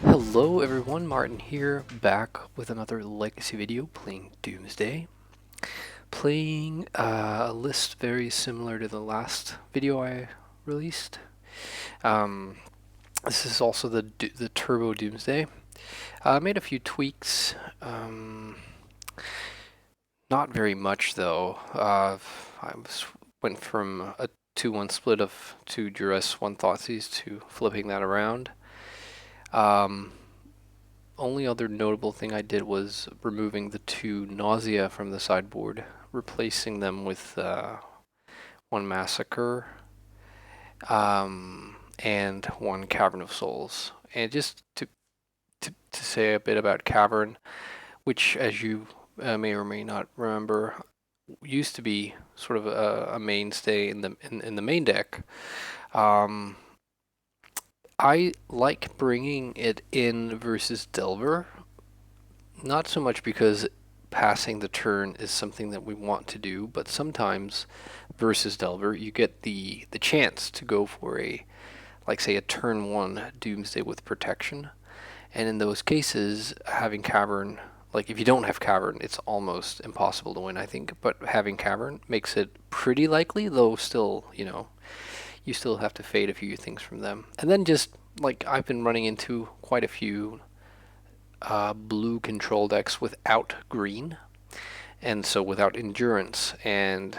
Hello everyone, Martin here, back with another legacy video playing Doomsday. Playing a list very similar to the last video I released. Um, this is also the Turbo Doomsday. I made a few tweaks, not very much though. Went from a 2-1 split of 2 Duress, 1 Thoughtseize to flipping that around. Only other notable thing I did was removing the 2 Nausea from the sideboard, replacing them with 1 Massacre and 1 Cavern of Souls. And just to say a bit about Cavern, which, as you may or may not remember, used to be sort of a mainstay in the main deck. I like bringing it in versus Delver, not so much because passing the turn is something that we want to do, but sometimes versus Delver you get the chance to go for a, like say, a turn 1 Doomsday with protection, and in those cases having Cavern, like if you don't have Cavern it's almost impossible to win, I think, but having Cavern makes it pretty likely, though still, you still have to fade a few things from them. And then just like I've been running into quite a few blue control decks without green, and so without endurance. And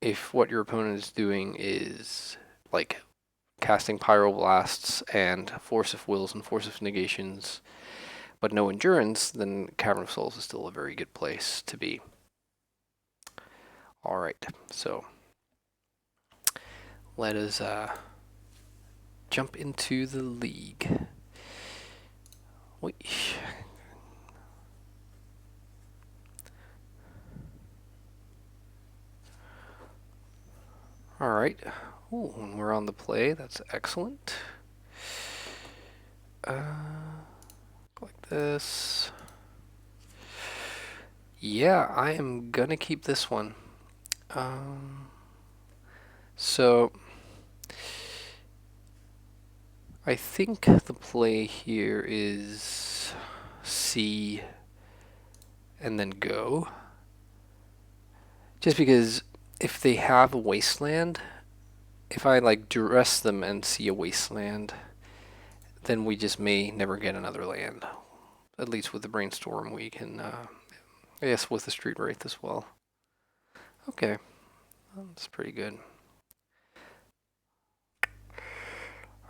if what your opponent is doing is like casting Pyroblasts and Force of Wills and Force of Negations, but no endurance, then Cavern of Souls is still a very good place to be. Alright, so let us jump into the league. Wait. Alright. Ooh, when we're on the play, that's excellent. Like this. Yeah, I am gonna keep this one. So I think the play here is C and then go. Just because if they have a wasteland, if I like duress them and see a wasteland, then we just may never get another land. At least with the Brainstorm we can, I guess with the Street Wraith as well. Okay, that's pretty good.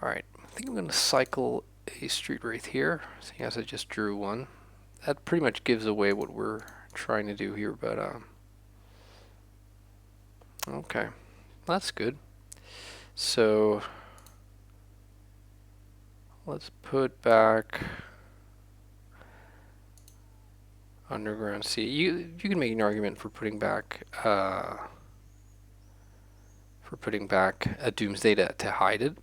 Alright, I think I'm going to cycle a Street Wraith here, seeing as I just drew one. That pretty much gives away what we're trying to do here, but okay, that's good. So let's put back Underground Sea. You can make an argument for putting back a Doomsday to hide it,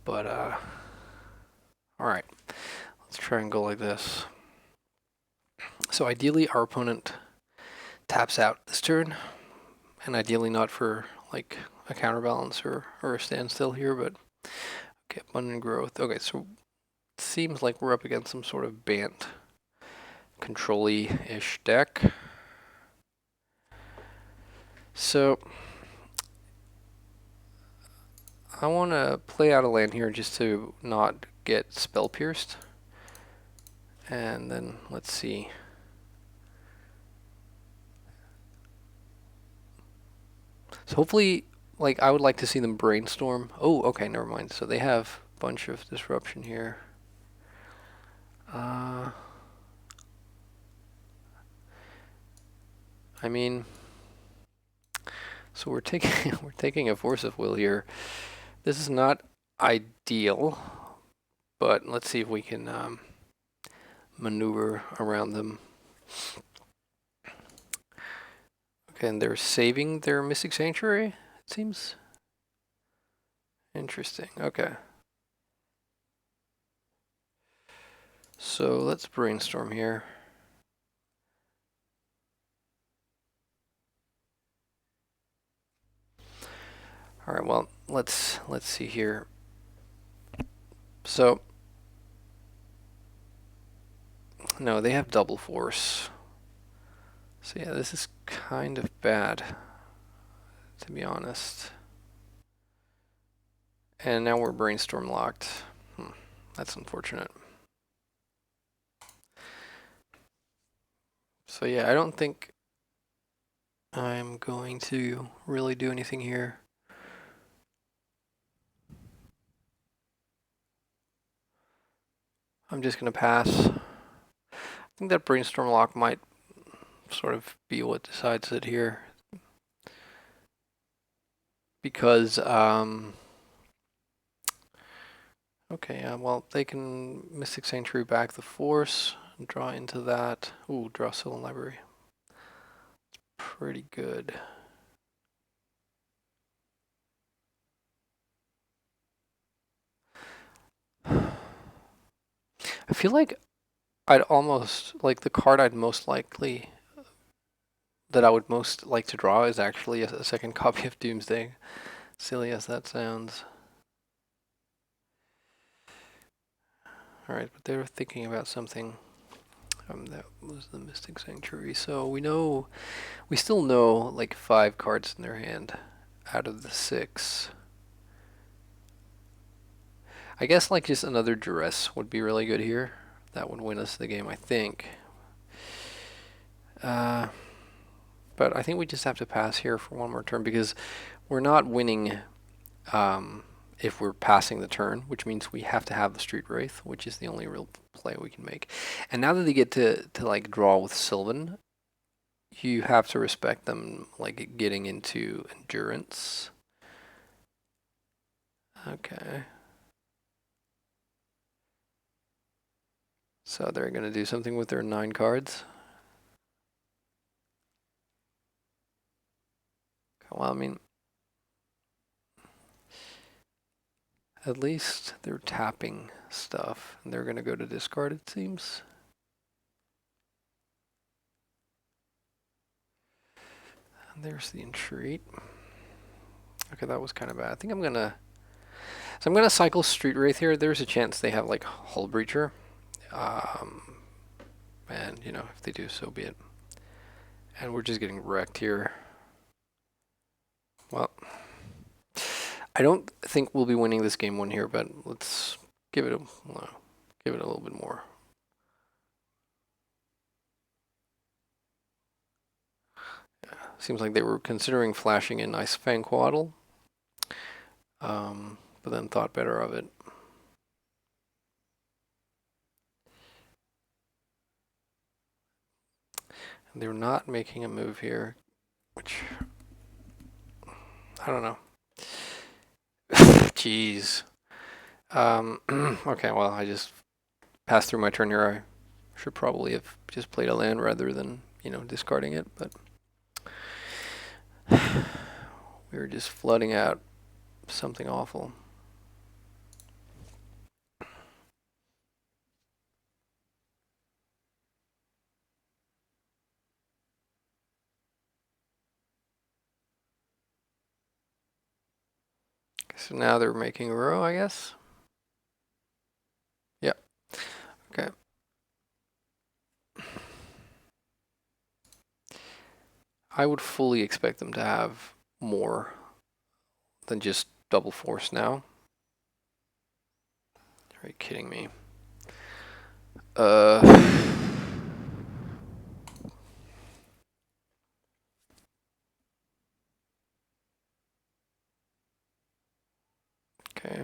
but all right, let's try and go like this. So ideally our opponent taps out this turn, and ideally not for like a counterbalance or a standstill here, but okay, abundant growth. Okay, so it seems like we're up against some sort of Bant control-y-ish deck. So I want to play out a land here just to not get spell pierced, and then let's see. So hopefully, like, I would like to see them Brainstorm. Oh, okay, never mind. So they have a bunch of disruption here. I mean, so we're taking a Force of Will here. This is not ideal, but let's see if we can maneuver around them. Okay, and they're saving their Mystic Sanctuary, it seems. Interesting, okay. So let's Brainstorm here. All right, well, let's see here. So No, they have double force. So yeah, this is kind of bad, to be honest. And now we're Brainstorm locked. That's unfortunate. So yeah, I don't think I'm going to really do anything here. I'm just going to pass. I think that Brainstorm lock might sort of be what decides it here. Because, okay, well, they can Mystic Sanctuary back the Force, and draw into that. Ooh, draw Sylvan Library. Pretty good. I feel like I'd almost, like the card I'd most likely, that I would most like to draw is actually a second copy of Doomsday. Silly as that sounds. Alright, but they were thinking about something. That was the Mystic Sanctuary. So we still know like 5 cards in their hand out of the 6. I guess like just another Duress would be really good here. That would win us the game, I think. But I think we just have to pass here for one more turn because we're not winning if we're passing the turn, which means we have to have the Street Wraith, which is the only real play we can make. And now that they get to like draw with Sylvan, you have to respect them like getting into endurance. Okay. So they're going to do something with their 9 cards. Well, I mean, at least they're tapping stuff, and they're going to go to discard, it seems. And there's the Entreat. Okay, that was kind of bad. I think I'm going to... So I'm going to cycle Street Wraith here. There's a chance they have, like, Hull Breacher. And, you know, if they do, so be it. And we're just getting wrecked here. Well, I don't think we'll be winning this game 1 here, but let's give it a little bit more. Yeah, seems like they were considering flashing in Ice Fang Coatl, but then thought better of it. And they're not making a move here, which I don't know. Jeez. Okay, well, I just passed through my turn here. I should probably have just played a land rather than, you know, discarding it, but we were just flooding out something awful. So now they're making a row, I guess. Yeah. Okay. I would fully expect them to have more than just double force now. Are you kidding me? Okay.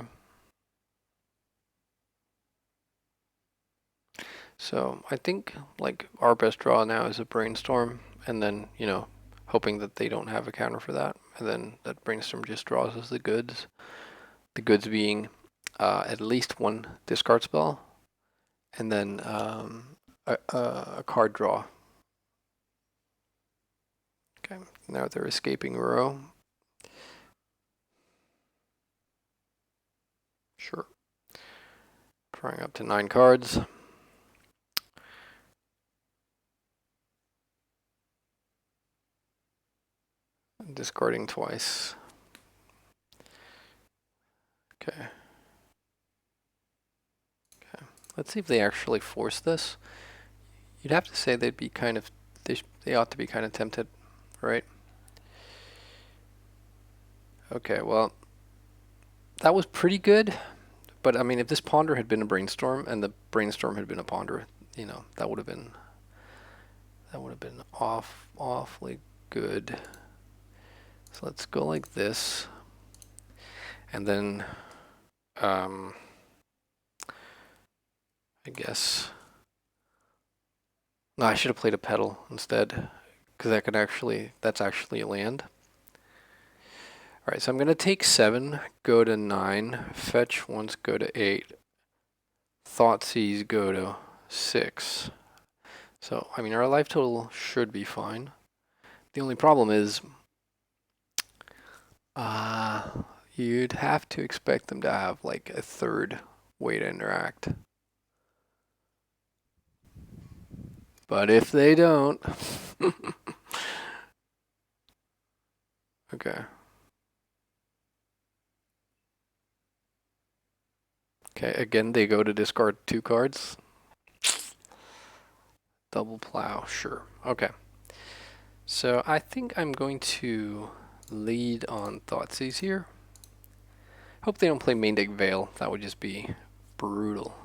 So I think like our best draw now is a Brainstorm, and then, you know, hoping that they don't have a counter for that, and then that Brainstorm just draws us the goods. The goods being at least 1 discard spell, and then a card draw. Okay, now they're escaping row. Sure. Drawing up to 9 cards. Discarding twice. Okay. Okay. Let's see if they actually force this. You'd have to say they'd be kind of, they ought to be kind of tempted, right? Okay, well, that was pretty good, but I mean, if this Ponder had been a Brainstorm and the Brainstorm had been a Ponder, you know, that would have been awfully good. So let's go like this, and then I guess no, I should have played a Petal instead, because that's actually a land. All right, so I'm gonna take 7, go to 9, fetch once, go to 8, Thoughtseize, go to 6. So I mean, our life total should be fine. The only problem is, you'd have to expect them to have like a third way to interact. But if they don't, okay. Okay, again, they go to discard 2 cards. Double plow, sure. Okay. So I think I'm going to lead on Thoughtseize here. Hope they don't play main deck Veil. That would just be brutal.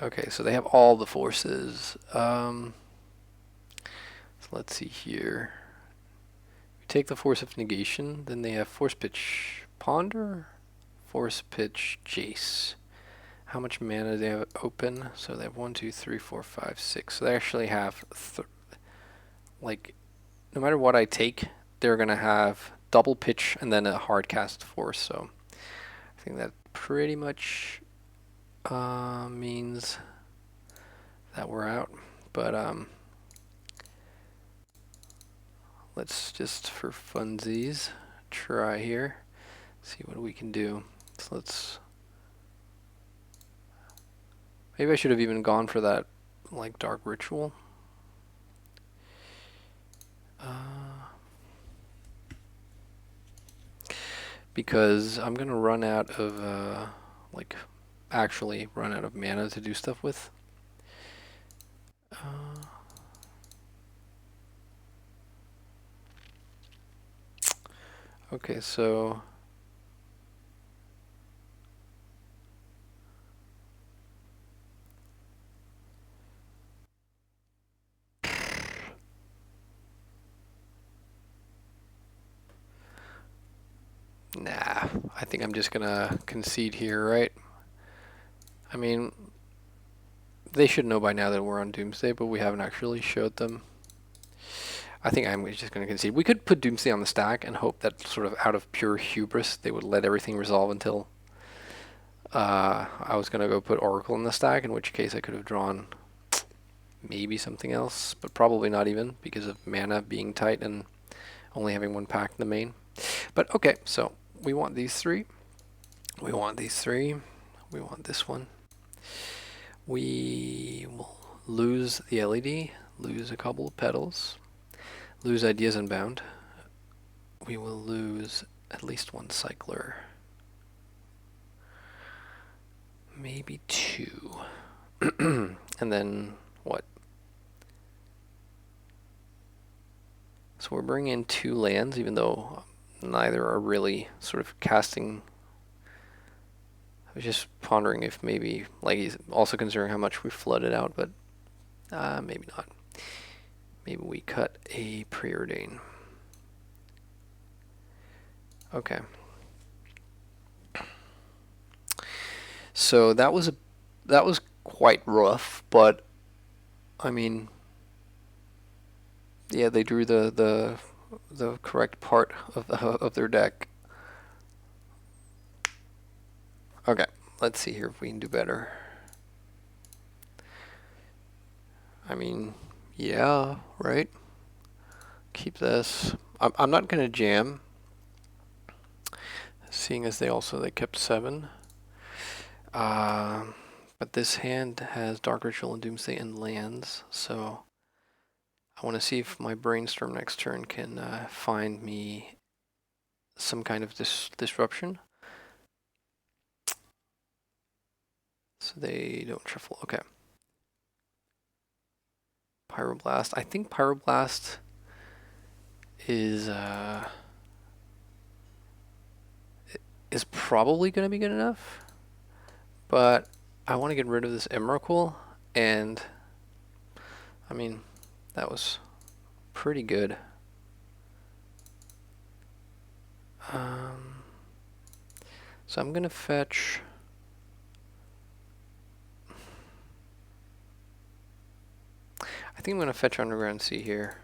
Okay, so they have all the forces. So let's see here. We take the Force of Negation, then they have Force Pitch Ponder, Force Pitch Jace. How much mana do they have open? So they have 1, 2, 3, 4, 5, 6. So they actually have, like, no matter what I take, they're going to have double pitch and then a hard cast force. So I think that pretty much means that we're out. But let's just, for funsies, try here. See what we can do. So let's... Maybe I should have even gone for that, like, Dark Ritual. Because I'm gonna run out of, like, actually run out of mana to do stuff with. Okay, so... Nah, I think I'm just gonna concede here, right? I mean, they should know by now that we're on Doomsday, but we haven't actually showed them. I think I'm just gonna concede. We could put Doomsday on the stack and hope that sort of out of pure hubris, they would let everything resolve until I was gonna go put Oracle in the stack, in which case I could have drawn maybe something else, but probably not even because of mana being tight and only having 1 pack in the main. But okay, so we want these 3. We want these 3. We want this one. We will lose the LED, lose a couple of petals, lose Ideas Unbound. We will lose at least 1 cycler. Maybe 2. And then what? So we're bringing in 2 lands, even though neither are really sort of casting. I was just pondering if maybe, like, he's also considering how much we flooded out, but maybe not. Maybe we cut a Preordain. Okay. So that was quite rough, but I mean, yeah, they drew the correct part of their deck. Okay, let's see here if we can do better. I mean, yeah, right? Keep this. I'm not gonna jam, seeing as they kept 7. But this hand has Dark Ritual and Doomsday and lands, so I want to see if my Brainstorm next turn can find me some kind of disruption. So they don't shuffle. Okay. Pyroblast. I think Pyroblast is probably going to be good enough, but I want to get rid of this Emrakul, and I mean, that was pretty good. So I'm going to fetch... I think I'm going to fetch Underground Sea here.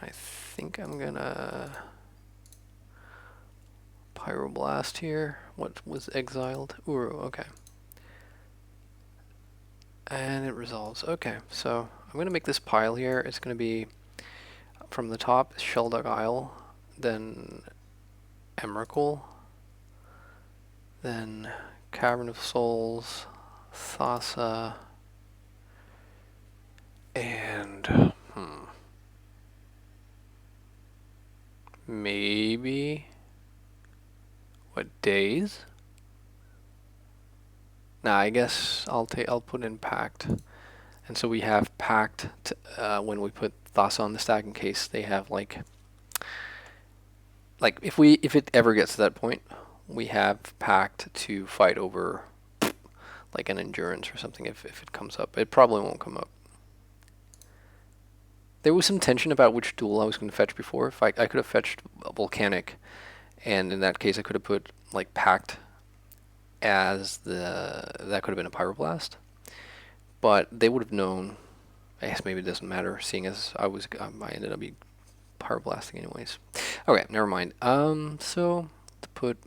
I think I'm going to Pyroblast here. What was exiled? Uru, okay. And it resolves. Okay, so I'm going to make this pile here. It's going to be from the top, Shelldock Isle, then Emrakul, then Cavern of Souls, Thassa, and maybe what, Daze? Nah, I guess I'll put in Pact, and so we have Pact when we put Thassa on the stack in case they have like if it ever gets to that point, we have Pact to fight over like an endurance or something if it comes up. It probably won't come up. There was some tension about which duel I was going to fetch before. If I could have fetched a Volcanic, and in that case I could have put like Pact as that could have been a Pyroblast. But they would have known. I guess maybe it doesn't matter, seeing as I ended up being Pyroblasting anyways. Okay, never mind. So to put,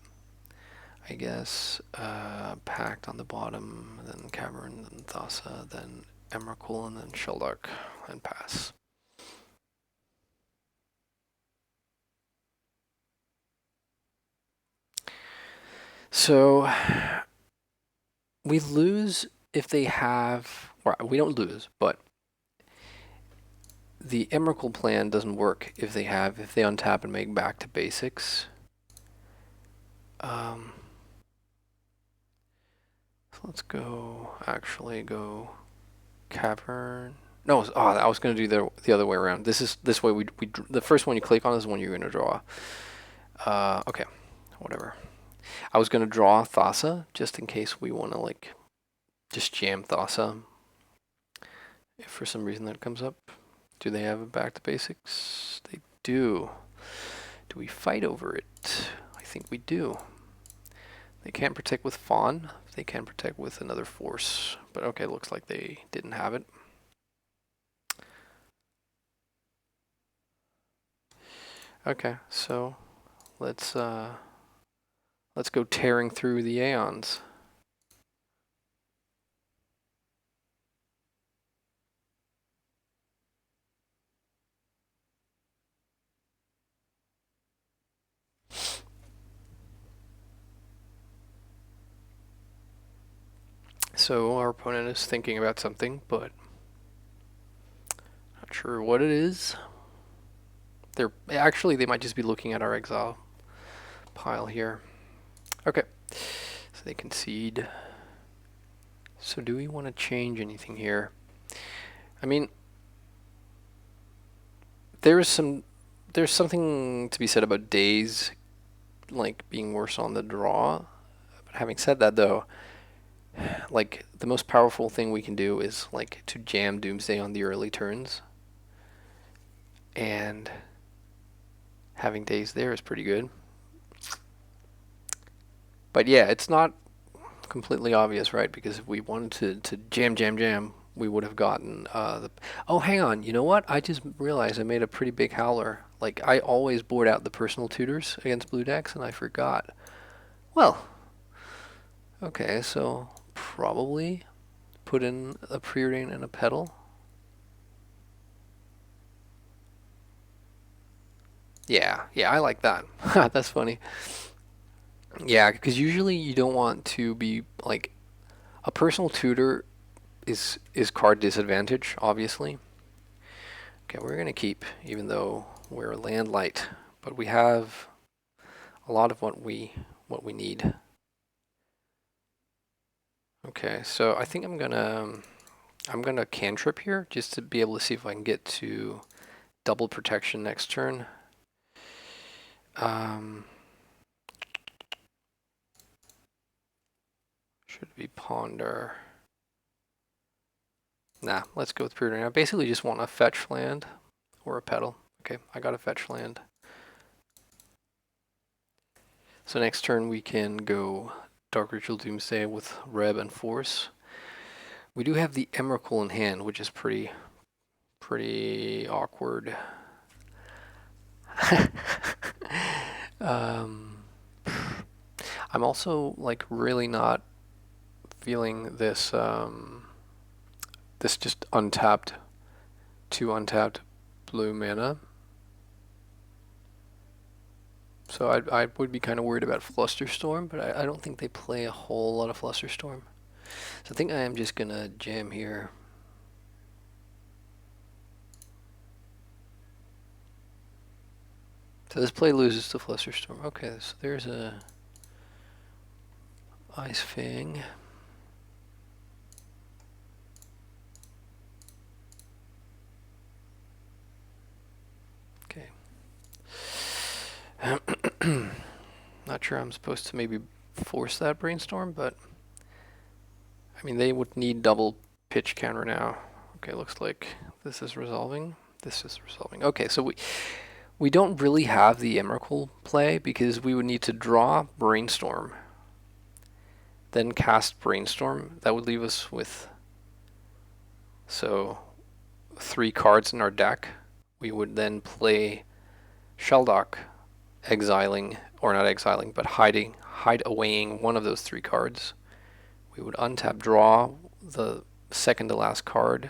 I guess, Pact on the bottom, then Cavern, then Thassa, then Emrakul, and then Shelldock, and pass. So we lose if they have, or we don't lose, but the Emrakul plan doesn't work if they untap and make back to basics. So let's actually go Cavern. No, I was going to do the other way around. This way the first one you click on is the one you're going to draw. Okay, whatever. I was going to draw Thassa just in case we want to like just jam Thassa if for some reason that comes up. Do they have a back to basics? They do. Do we fight over it? I think we do. They can't protect with Fawn. They can protect with another force. But okay, looks like they didn't have it. Okay, so let's go tearing through the Aeons. So our opponent is thinking about something, but not sure what it is. They might just be looking at our exile pile here. Okay, so they concede. So do we want to change anything here? I mean, there's something to be said about Daze like being worse on the draw. But having said that, though, like the most powerful thing we can do is like to jam Doomsday on the early turns, and having Daze there is pretty good. But yeah, it's not completely obvious, right? Because if we wanted to jam, we would have gotten the... Oh, hang on. You know what? I just realized I made a pretty big howler. Like, I always board out the personal tutors against blue decks, and I forgot. Well, okay, so probably put in a Preordain and a Petal. Yeah, I like that. That's funny. Yeah, because usually you don't want to be like a personal tutor is card disadvantage, obviously. Okay, we're gonna keep, even though we're land light, but we have a lot of what we need. Okay, so I think I'm gonna cantrip here just to be able to see if I can get to double protection next turn. Should be ponder. Nah, let's go with Preordain. I basically just want a fetch land or a petal. Okay, I got a fetch land. So next turn we can go Dark Ritual Doomsday with Reb and Force. We do have the Emrakul in hand, which is pretty awkward. I'm also like really not feeling this this just untapped, 2 untapped blue mana. So I would be kind of worried about Flusterstorm, but I don't think they play a whole lot of Flusterstorm. So I think I am just gonna jam here. So this play loses to Flusterstorm. Okay, so there's a Ice Fang. Okay. Not sure I'm supposed to maybe force that Brainstorm, but I mean they would need double pitch counter now. Okay, looks like this is resolving. This is resolving. Okay, so we don't really have the Emrakul play because we would need to draw Brainstorm, then cast Brainstorm. That would leave us with 3 cards in our deck. We would then play Shelldock, exiling, or not exiling, but hide awaying one of those 3 cards. We would untap, draw the second to last card,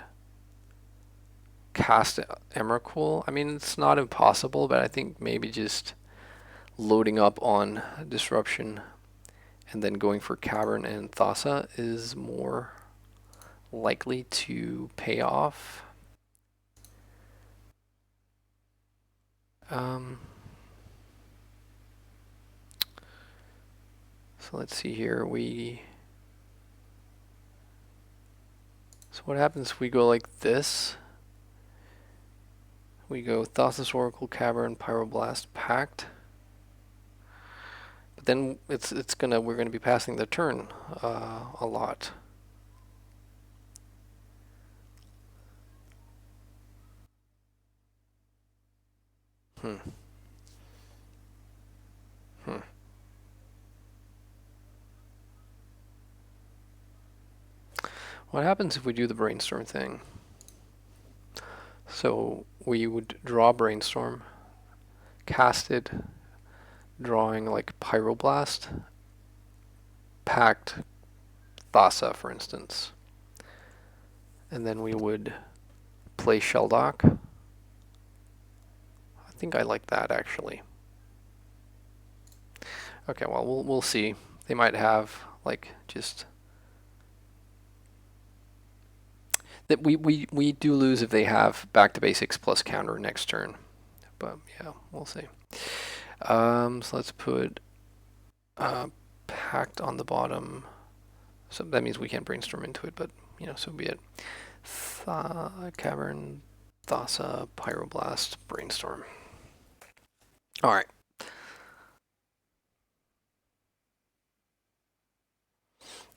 cast Emrakul. I mean, it's not impossible, but I think maybe just loading up on Disruption and then going for Cavern and Thassa is more likely to pay off. So let's see here. So what happens if we go like this? We go Thassa's Oracle, Cavern, Pyroblast, Pact. But then we're gonna be passing the turn a lot. What happens if we do the Brainstorm thing? So we would draw Brainstorm, cast it, drawing like Pyroblast, Pact, Thassa, for instance. And then we would play Shelldock. I think I like that actually. Okay, well we'll see. They might have like just that we do lose if they have back to basics plus counter next turn. But yeah, we'll see. So let's put Pact on the bottom. So that means we can't Brainstorm into it, but you know, so be it. Cavern, Thassa, Pyroblast, Brainstorm. All right.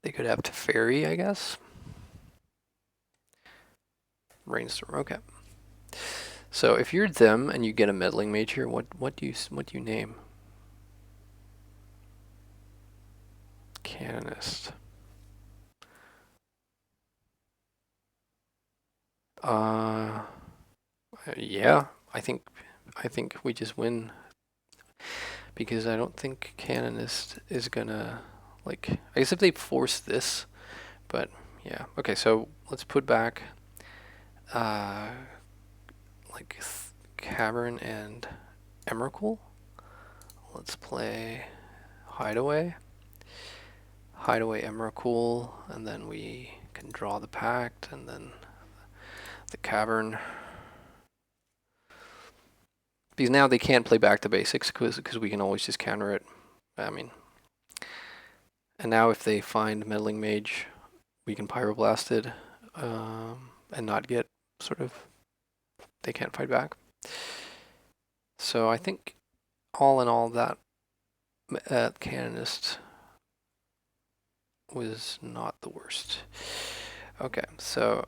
They could have Teferi, I guess. Brainstorm. Okay. So if you're them and you get a meddling mage here, what do you name? Canonist. Yeah, I think we just win because I don't think Canonist is gonna like. I guess if they force this, but yeah. Okay, so let's put back like Cavern and Emrakul. Let's play Hideaway. Hideaway Emrakul, and then we can draw the Pact, and then the Cavern. Because now they can't play back to basics because we can always just counter it. I mean, and now if they find Meddling Mage, we can Pyroblast it and not get sort of, they can't fight back. So I think all in all that Canonist was not the worst. Okay, so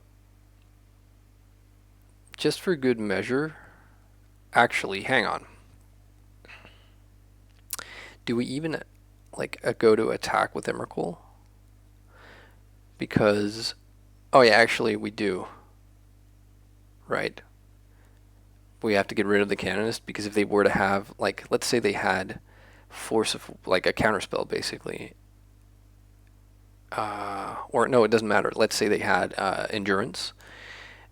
just for good measure, actually, hang on. Do we even like go to attack with Emrakul? Because, oh yeah, actually we do. Right. We have to get rid of the Canonist because if they were to have, like, let's say they had Force of, like a counterspell basically. Or no, it doesn't matter. Let's say they had Endurance.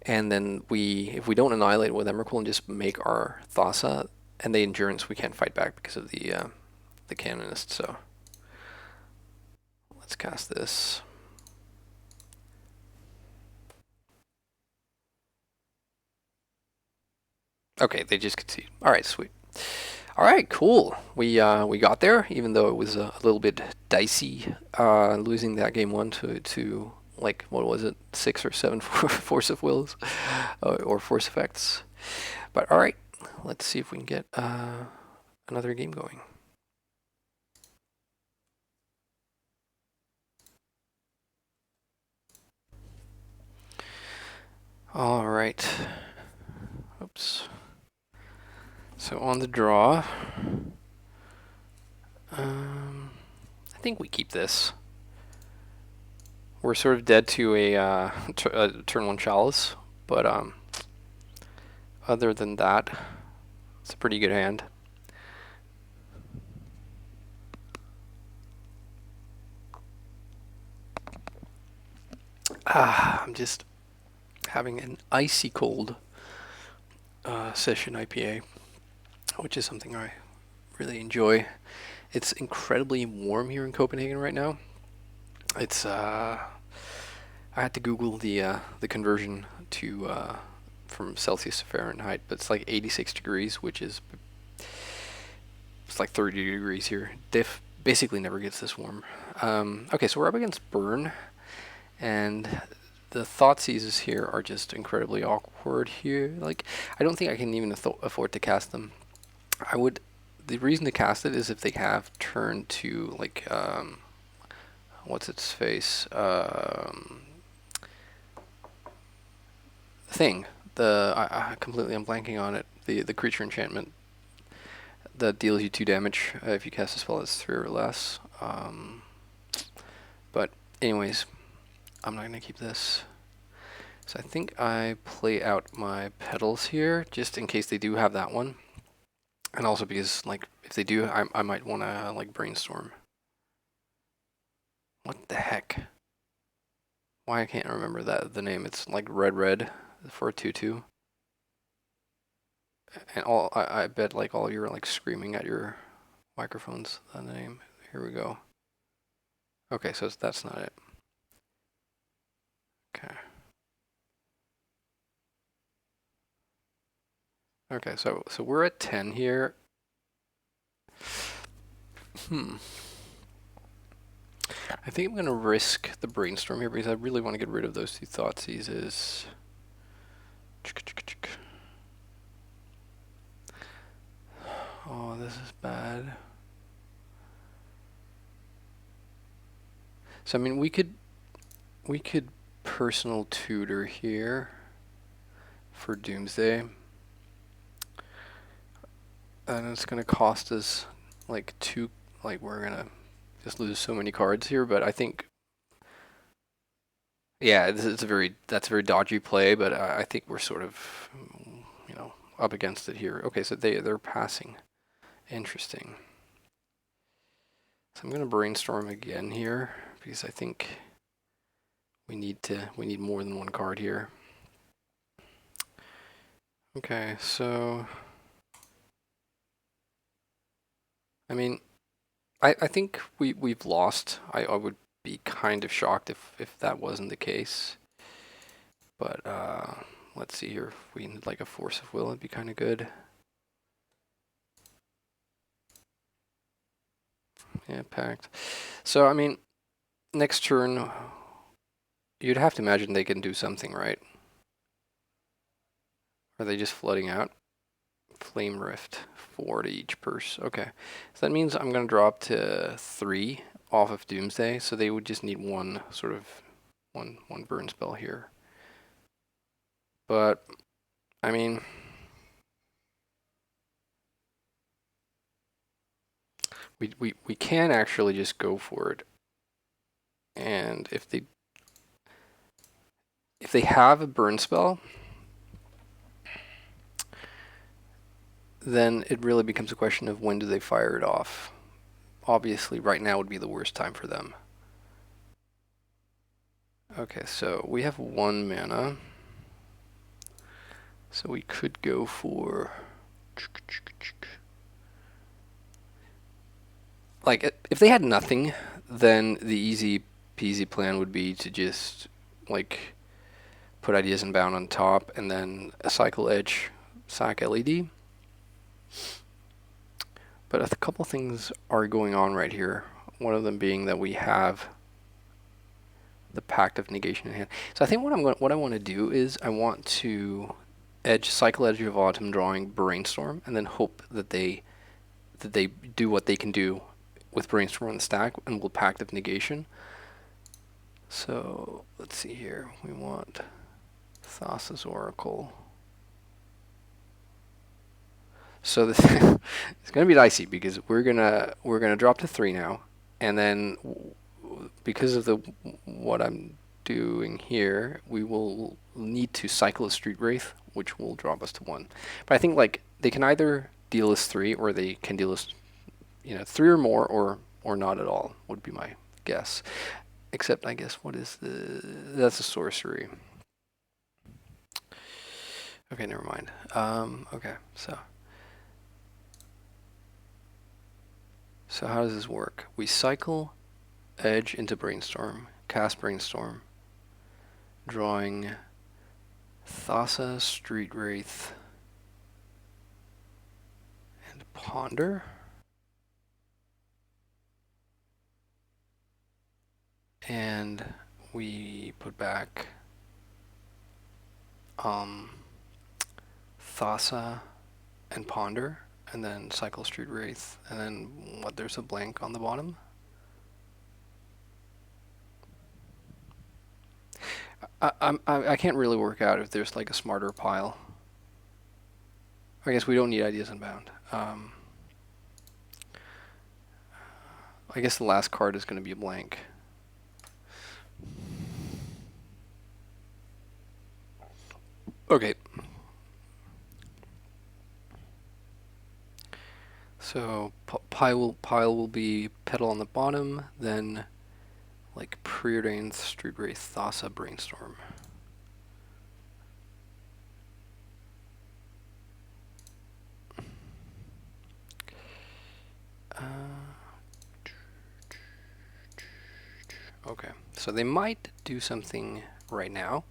And then if we don't annihilate with Emrakul and just make our Thassa and the Endurance, we can't fight back because of the Canonist. So let's cast this. Okay, they just concede. All right, sweet. All right, cool. We got there, even though it was a little bit dicey, losing that game one to like, what was it, 6 or 7 force of wills or force effects. But all right, let's see if we can get another game going. All right. Oops. So on the draw, I think we keep this. We're sort of dead to a turn 1 Chalice, but other than that, it's a pretty good hand. I'm just having an icy cold session IPA, which is something I really enjoy. It's incredibly warm here in Copenhagen right now. It's I had to Google the conversion to from Celsius to Fahrenheit, but it's like 86 degrees, which is, it's like 30 degrees here. Diff basically never gets this warm. Okay, so we're up against Burn, and the Thoughtseizes here are just incredibly awkward here. Like, I don't think I can even afford to cast them. The reason to cast it is if they have turn to, like, what's its face? Thing. I completely am blanking on it. The creature enchantment that deals you 2 damage if you cast a spell that's 3 or less. But anyways, I'm not gonna keep this. So I think I play out my petals here just in case they do have that one, and also because, like, if they do, I might want to like Brainstorm. What the heck? Why I can't remember the name? It's like red for a 2/2. And I bet like all you're like screaming at your microphones the name. Here we go. Okay, so that's not it. Okay. Okay, so we're at 10 here. I think I'm gonna risk the Brainstorm here because I really want to get rid of those 2 Thoughtseizes. Oh, this is bad. So I mean, we could Personal Tutor here for Doomsday, and it's gonna cost us like 2. Like, we're gonna just lose so many cards here. But I think, yeah, that's a very dodgy play. But I think we're sort of, you know, up against it here. Okay, so they're passing. Interesting. So I'm gonna Brainstorm again here because I think we need more than 1 card here. Okay, so I mean, I think we've lost. I would be kind of shocked if that wasn't the case. But let's see here. If we need like a Force of Will, it'd be kind of good. Yeah, Pact. So, I mean, next turn, you'd have to imagine they can do something, right? Are they just flooding out? Flame Rift, 4 to each purse. Okay. So that means I'm going to drop to 3 off of Doomsday, so they would just need one sort of, one burn spell here. But, I mean, we can actually just go for it. And if they have a burn spell, then it really becomes a question of when do they fire it off. Obviously, right now would be the worst time for them. Okay, so we have 1 mana. So we could go for... Like, if they had nothing, then the easy peasy plan would be to just, like, put Ideas Unbound on top and then a Cycle Edge, sack LED. But a couple things are going on right here. One of them being that we have the Pact of Negation in hand. So I think what I want to do is I want to Cycle Edge of Autumn, drawing Brainstorm, and then hope that they do what they can do with Brainstorm on the stack, and we'll Pact of Negation. So let's see here. We want Thassa's Oracle. So this it's gonna be dicey because we're gonna drop to 3 now, and then because of what I'm doing here, we will need to cycle a Street Wraith, which will drop us to 1. But I think like they can either deal us 3 or they can deal us 3 or more, or not at all would be my guess. Except I guess that's a sorcery. Okay, never mind. Okay, so how does this work? We cycle Edge into Brainstorm, cast Brainstorm, drawing Thassa, Street Wraith, and Ponder. And we put back Thassa and Ponder, and then cycle Street Wraith, and then there's a blank on the bottom. I can't really work out if there's like a smarter pile. I guess we don't need Ideas Unbound. I guess the last card is going to be a blank. Okay. So pile will be Petal on the bottom, then like Preordain, Street Wraith, Thassa, Brainstorm. Okay, so they might do something right now,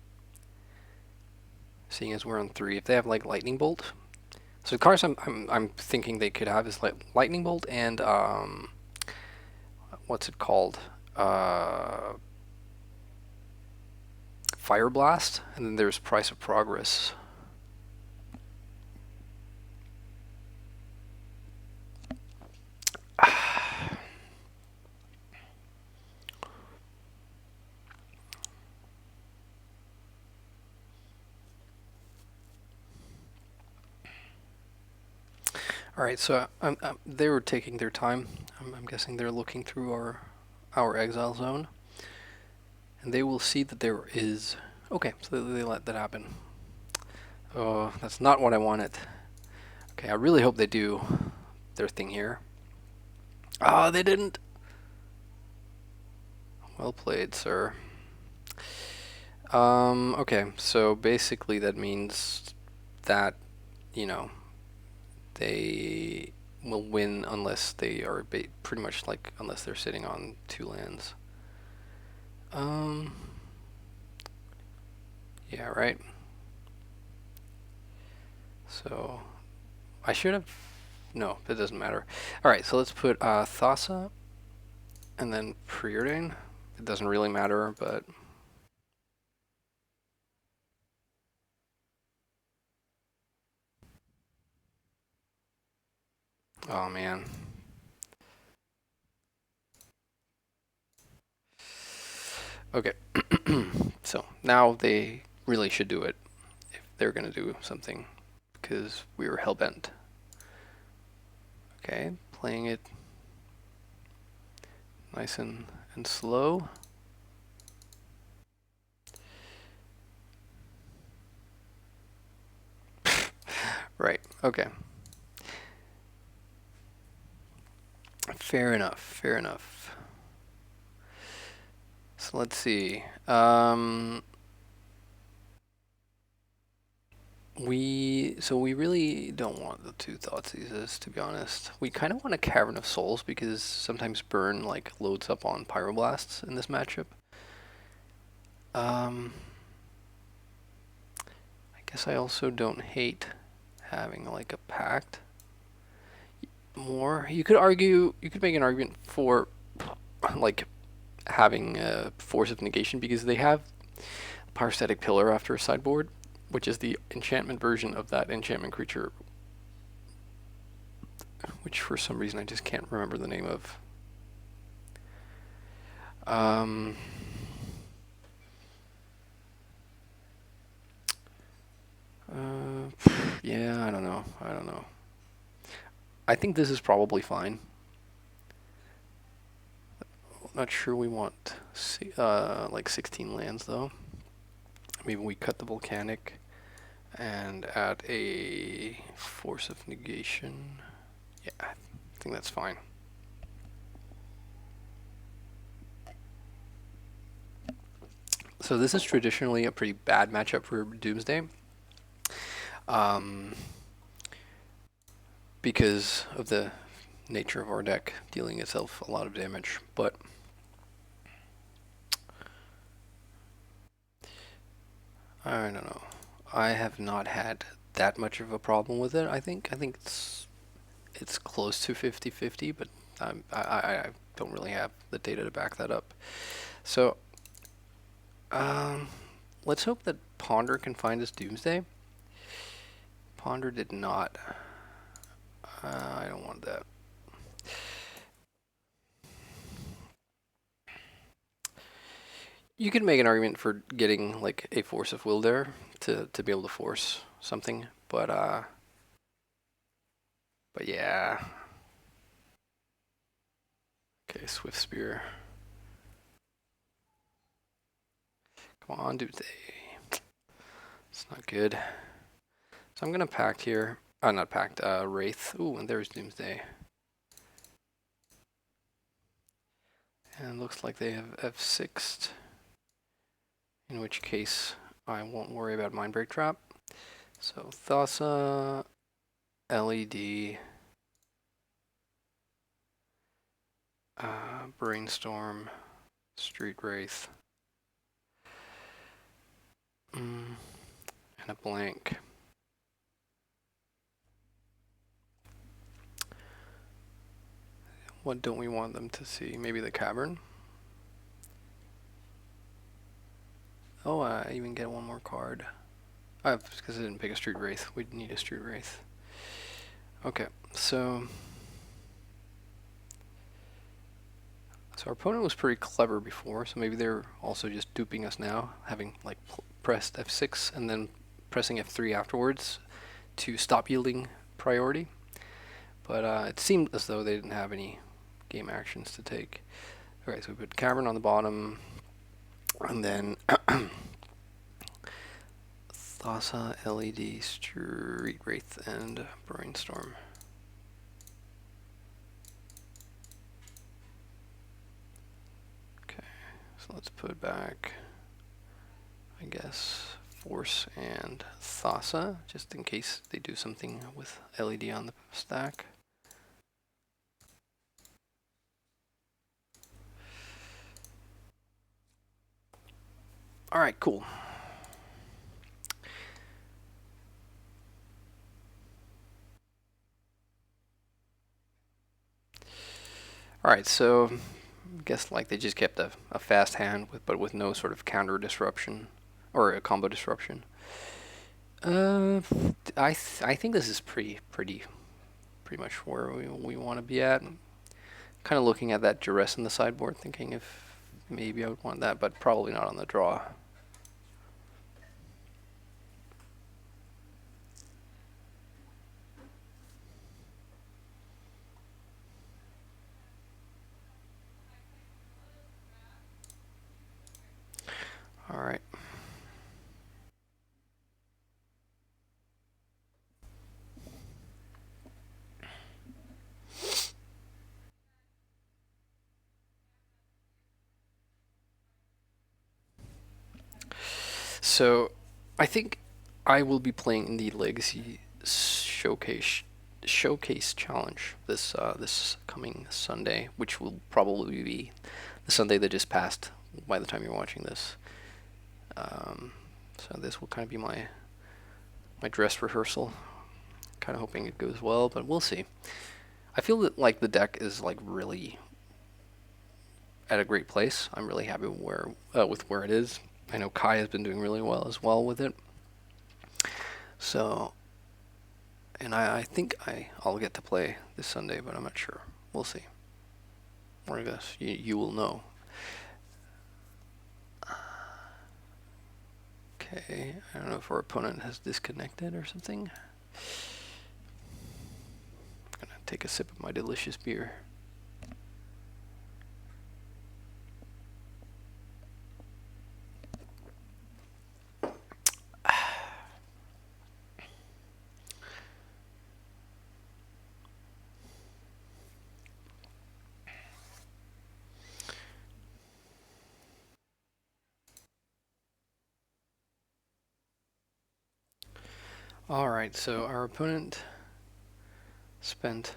seeing as we're on 3. If they have like Lightning Bolt, so the cards I'm thinking they could have is like Lightning Bolt and what's it called? Pyroblast, and then there's Price of Progress. All right, so they were taking their time. I'm guessing they're looking through our exile zone, and they will see that there is. Okay, so they let that happen. Oh, that's not what I wanted. Okay, I really hope they do their thing here. Ah, they didn't. Well played, sir. Okay, so basically that means that, they will win unless they are pretty much like, unless they're sitting on 2 lands. Yeah, right. So I should have, no, that doesn't matter. All right, so let's put Thassa and then Preordain. It doesn't really matter, but oh man. Okay, so now they really should do it if they're gonna do something, because we were hellbent. Okay, playing it nice and slow. Right, okay. Fair enough, fair enough. So let's see. We really don't want the two Thoughtseizes, to be honest. We kind of want a Cavern of Souls because sometimes burn like loads up on Pyroblasts in this matchup. I guess I also don't hate having like a Pact. More, you could make an argument for like having a Force of Negation because they have Pyrostatic Pillar after a sideboard, which is the enchantment version of that enchantment creature, which for some reason I just can't remember the name of. Yeah, I don't know. I think this is probably fine. Not sure we want like 16 lands though. Maybe we cut the Volcanic and add a Force of Negation. Yeah, I think that's fine. So this is traditionally a pretty bad matchup for Doomsday. Because of the nature of our deck dealing itself a lot of damage, but I don't know. I have not had that much of a problem with it. I think it's close to 50-50, but I don't really have the data to back that up. So let's hope that Ponder can find us Doomsday. Ponder did not. I don't want that. You could make an argument for getting like a Force of Will there to be able to force something, but yeah. Okay, Swift Spear. Come on, Doomsday. It's not good. So I'm gonna Pact here. Not Pact, Wraith. Ooh, and there's Doomsday. And looks like they have F6'd. In which case, I won't worry about Mindbreak Trap. So Thassa, LED, Brainstorm, Street Wraith, and a blank. What don't we want them to see? Maybe the Cavern? Oh, I even get one more card. Because I didn't pick a Street Wraith. We'd need a Street Wraith. Okay, so our opponent was pretty clever before, so maybe they're also just duping us now, having like pressed F6 and then pressing F3 afterwards to stop yielding priority. But it seemed as though they didn't have any game actions to take. Alright, so we put Cavern on the bottom, and then Thassa, LED, Street Wraith, and Brainstorm. Okay, so let's put back, I guess, Force and Thassa, just in case they do something with LED on the stack. Alright, cool. Alright, so guess like they just kept a fast hand, but with no sort of counter disruption or a combo disruption. I think this is pretty much where we want to be at. Kind of looking at that Duress in the sideboard, thinking if maybe I would want that, but probably not on the draw. All right. So, I think I will be playing in the Legacy Showcase Challenge this coming Sunday, which will probably be the Sunday that just passed by the time you're watching this. So this will kind of be my dress rehearsal. Kind of hoping it goes well, but we'll see. I feel that like the deck is like really at a great place. I'm really happy with where it is. I know Kai has been doing really well as well with it. So, and I think I'll get to play this Sunday, but I'm not sure. We'll see. Or I guess you will know. Okay, I don't know if our opponent has disconnected or something. I'm gonna take a sip of my delicious beer. Alright, so our opponent spent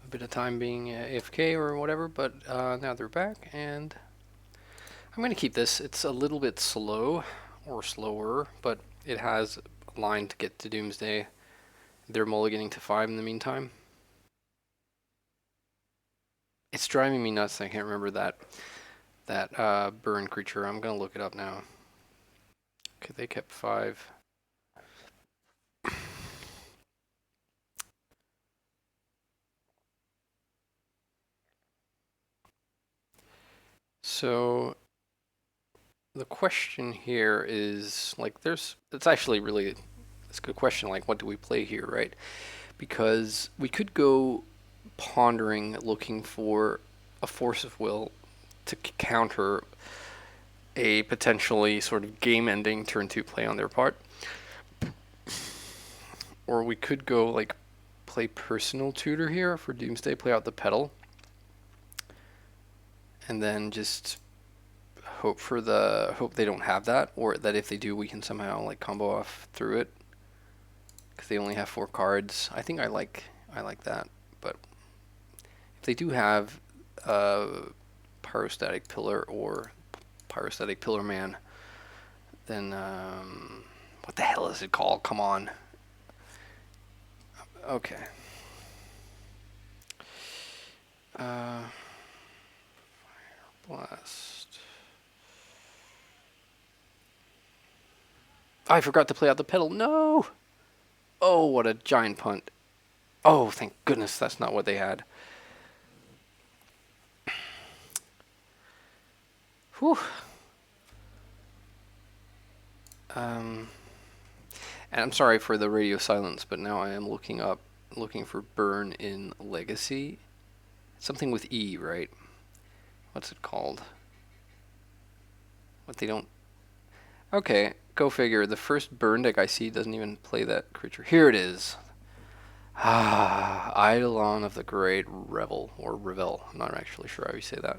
a bit of time being AFK or whatever, but now they're back, and I'm going to keep this. It's a little bit slow, or slower, but it has a line to get to Doomsday. They're mulliganing to 5 in the meantime. It's driving me nuts. I can't remember that burn creature. I'm going to look it up now. Okay, they kept 5. So the question here is like it's actually really it's a good question, like what do we play here, right? Because we could go pondering looking for a force of will to counter a potentially sort of game ending turn 2 play on their part. Or we could go like play Personal Tutor here for Doomsday, play out the Petal, and then just hope they don't have that, or that if they do, we can somehow like combo off through it, because they only have 4 cards. I think I like that, but if they do have Pyrostatic Pillar or Pyrostatic Pillar Man, then what the hell is it called? Come on. Okay. Blast. I forgot to play out the Petal. No! Oh, what a giant punt. Oh, thank goodness that's not what they had. Whew. And I'm sorry for the radio silence, but now I am looking for burn in Legacy. Something with E, right? What's it called? What they don't... Okay, go figure. The first burn deck I see doesn't even play that creature. Here it is. Eidolon of the Great Revel, or Revel. I'm not actually sure how you say that.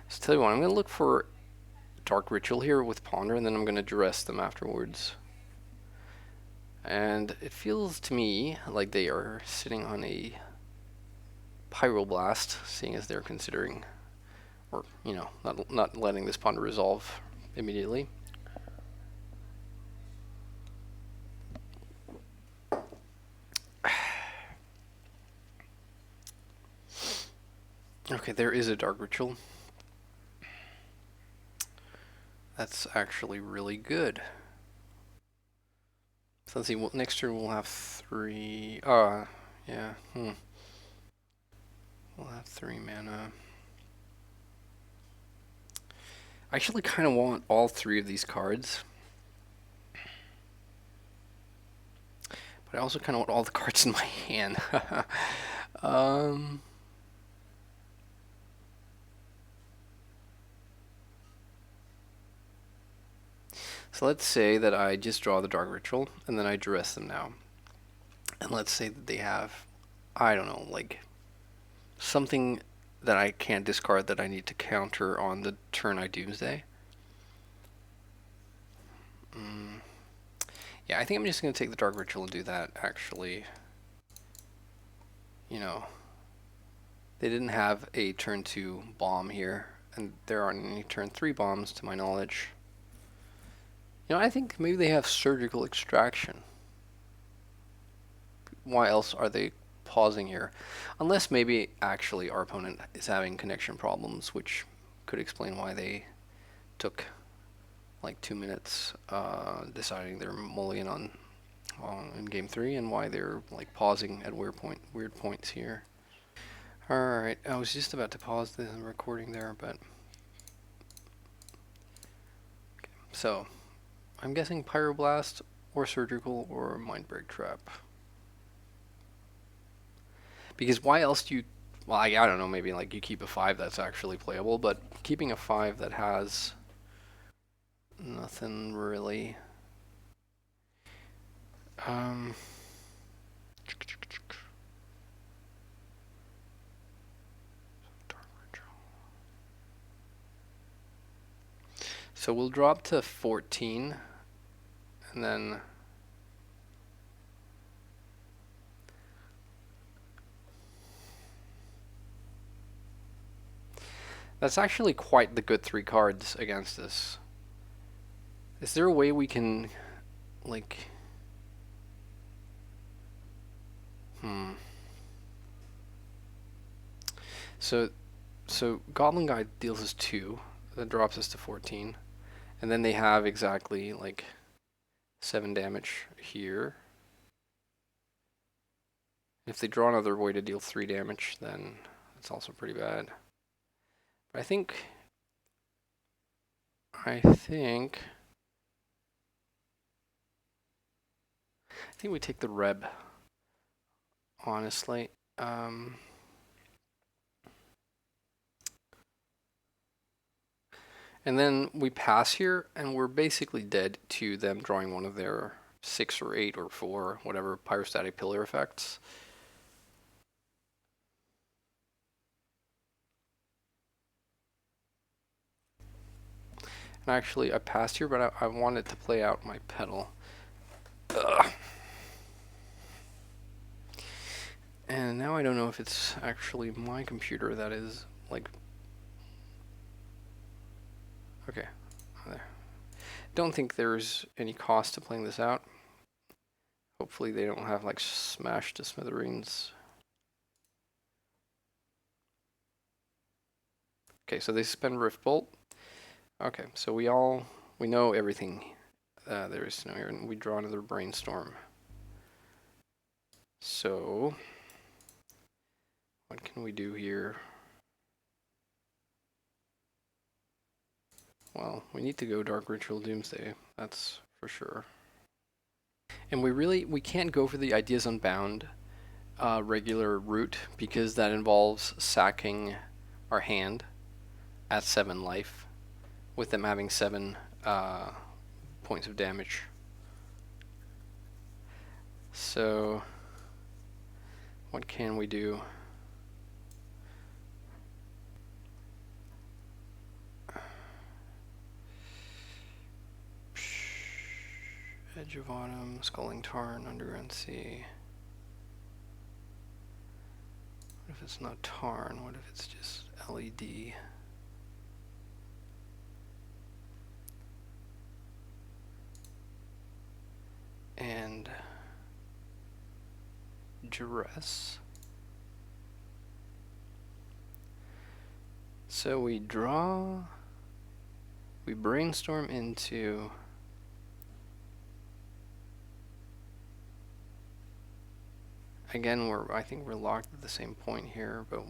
So tell you what, I'm going to look for Dark Ritual here with Ponder, and then I'm going to Duress them afterwards. And it feels to me like they are sitting on a Pyroblast, seeing as they're considering, or, you know, not letting this Ponder resolve immediately. Okay, there is a Dark Ritual. That's actually really good. So let's see, next turn we'll have 3... yeah, We'll have 3 mana. I actually kind of want all 3 of these cards. But I also kind of want all the cards in my hand. So let's say that I just draw the Dark Ritual, and then I Duress them now. And let's say that they have, I don't know, like something that I can't discard that I need to counter on the turn I Doomsday. Yeah, I think I'm just going to take the Dark Ritual and do that, actually. You know, they didn't have a turn 2 bomb here, and there aren't any turn 3 bombs to my knowledge. You know, I think maybe they have Surgical Extraction. Why else are they pausing here? Unless maybe actually our opponent is having connection problems, which could explain why they took like 2 minutes deciding their mulligan on in game 3, and why they're like pausing at weird points here. Alright, I was just about to pause the recording there, but... Okay, so, I'm guessing Pyroblast, or Surgical, or Mindbreak Trap. Because why else do you... Well, I don't know, maybe like you keep a 5 that's actually playable, but keeping a 5 that has nothing really... So we'll drop to 14, and then... That's actually quite the good 3 cards against this. Is there a way we can, like... So Goblin Guide deals us 2, that drops us to 14, and then they have exactly like 7 damage here. If they draw another way to deal 3 damage, then it's also pretty bad. But I think we take the Reb, honestly. And then we pass here, and we're basically dead to them drawing one of their 6 or 8 or 4, whatever, Pyrostatic Pillar effects. And actually, I passed here, but I wanted to play out my Petal. Ugh. And now I don't know if it's actually my computer that is, like... Okay, there. Don't think there's any cost to playing this out. Hopefully they don't have, like, smashed to smithereens. Okay, so they spend Rift Bolt. Okay, so we know everything there is to know here, and we draw another Brainstorm. So, what can we do here? Well, we need to go Dark Ritual Doomsday, that's for sure. And we can't go for the Ideas Unbound regular route, because that involves sacking our hand at 7 life, with them having 7 points of damage. So, what can we do? Edge of Autumn, Scalding Tarn, Underground Sea. What if it's not Tarn? What if it's just LED? And Duress. So we draw, we brainstorm into... Again, I think we're locked at the same point here, but...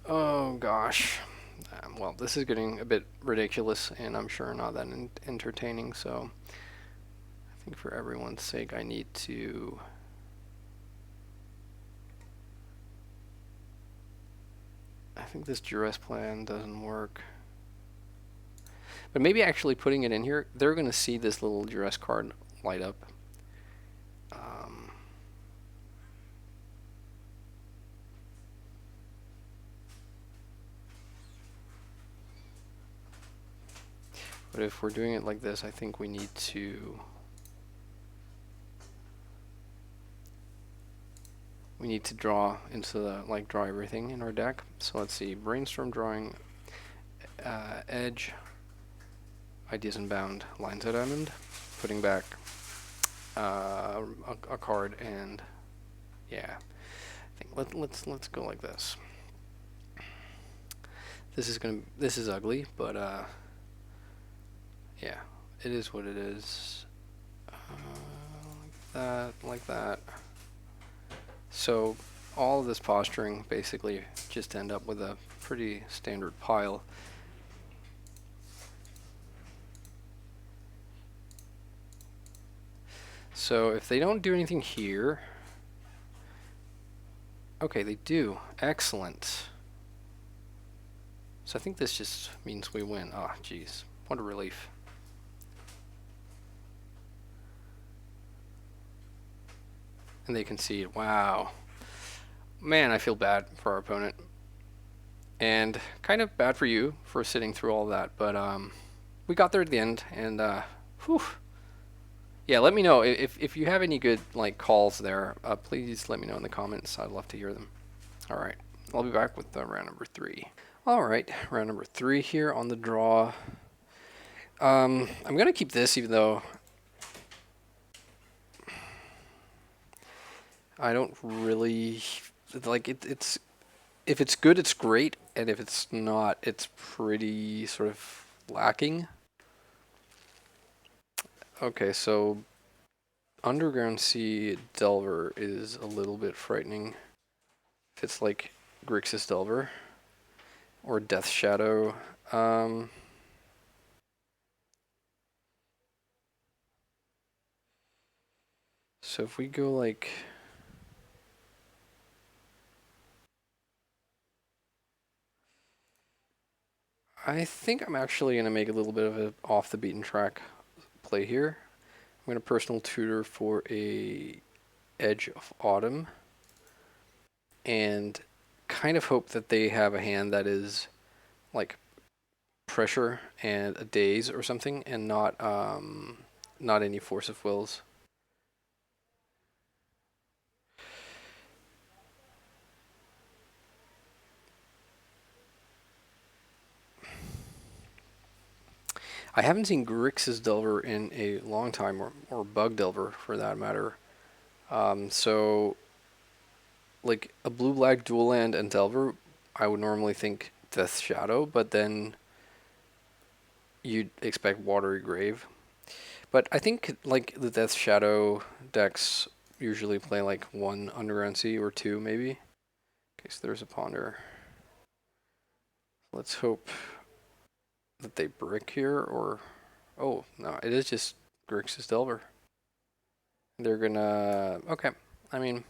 Oh gosh. Well, this is getting a bit ridiculous, and I'm sure not that entertaining, so... I think for everyone's sake, I need to... I think this Duress plan doesn't work. But maybe actually putting it in here, they're going to see this little Duress card light up. But if we're doing it like this, I think we need to... We need to draw into the, like, draw everything in our deck. So let's see, Brainstorm drawing, Edge, Ideas Unbound, Lines at Diamond, putting back a card, and yeah, I think let's go like this. This is ugly, but yeah, it is what it is. Like that. So all of this posturing basically just end up with a pretty standard pile. So if they don't do anything here, okay, they do. Excellent. So I think this just means we win. Ah, oh, jeez, what a relief. And they concede. Wow. Man, I feel bad for our opponent. And kind of bad for you for sitting through all that, but we got there at the end, and whew. Yeah, let me know if you have any good like calls there. Please let me know in the comments. I'd love to hear them. All right, I'll be back with round number 3. All right, round number 3 here on the draw. I'm gonna keep this, even though I don't really like it. It's if it's good, it's great, and if it's not, it's pretty sort of lacking. Okay, so Underground Sea Delver is a little bit frightening. If it's like Grixis Delver or Death Shadow. So if we go like... I think I'm actually going to make a little bit of an off the beaten track play here. I'm going to Personal Tutor for a Edge of Autumn and kind of hope that they have a hand that is like Pressure and a Daze or something, and not any Force of Wills. I haven't seen Grixis Delver in a long time, or Bug Delver for that matter. So, like a blue-black dual land and Delver, I would normally think Death Shadow, but then you'd expect Watery Grave. But I think like the Death Shadow decks usually play like 1 Underground Sea or 2 maybe. Okay, so there's a Ponder. Let's hope that they brick here, or... Oh, no, it is just Grixis Delver. They're gonna... Okay, I mean,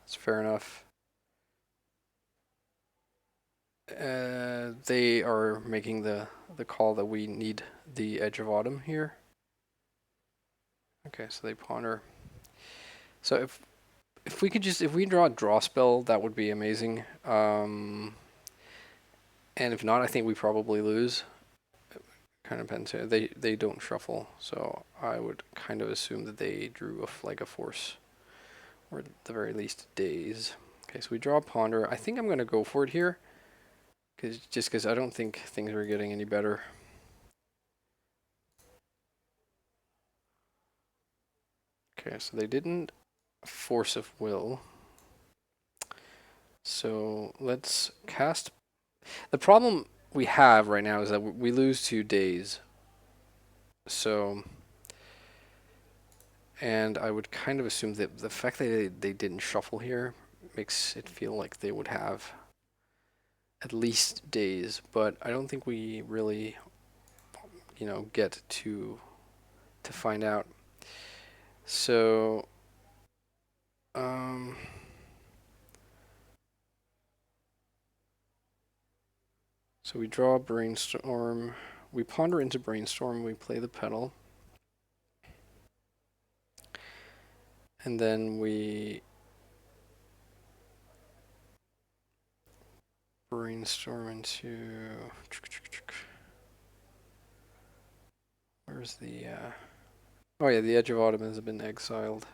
that's fair enough. They are making the call that we need the Edge of Autumn here. Okay, so they ponder. So if we could just... If we draw a draw spell, that would be amazing. And if not, I think we probably lose. Kind of depends. They don't shuffle, so I would kind of assume that they drew like a Force, or at the very least Daze. Okay, so we draw a Ponder. I think I'm going to go for it here, just because I don't think things are getting any better. Okay, so they didn't Force of Will. So let's cast. The problem we have right now is that we lose 2 days. So, and I would kind of assume that the fact that they didn't shuffle here makes it feel like they would have at least days, but I don't think we really, get to find out. So, um, so we draw Brainstorm, we ponder into Brainstorm, we play the Petal, and then we Brainstorm into, where's the, oh yeah, the Edge of Autumn has been exiled.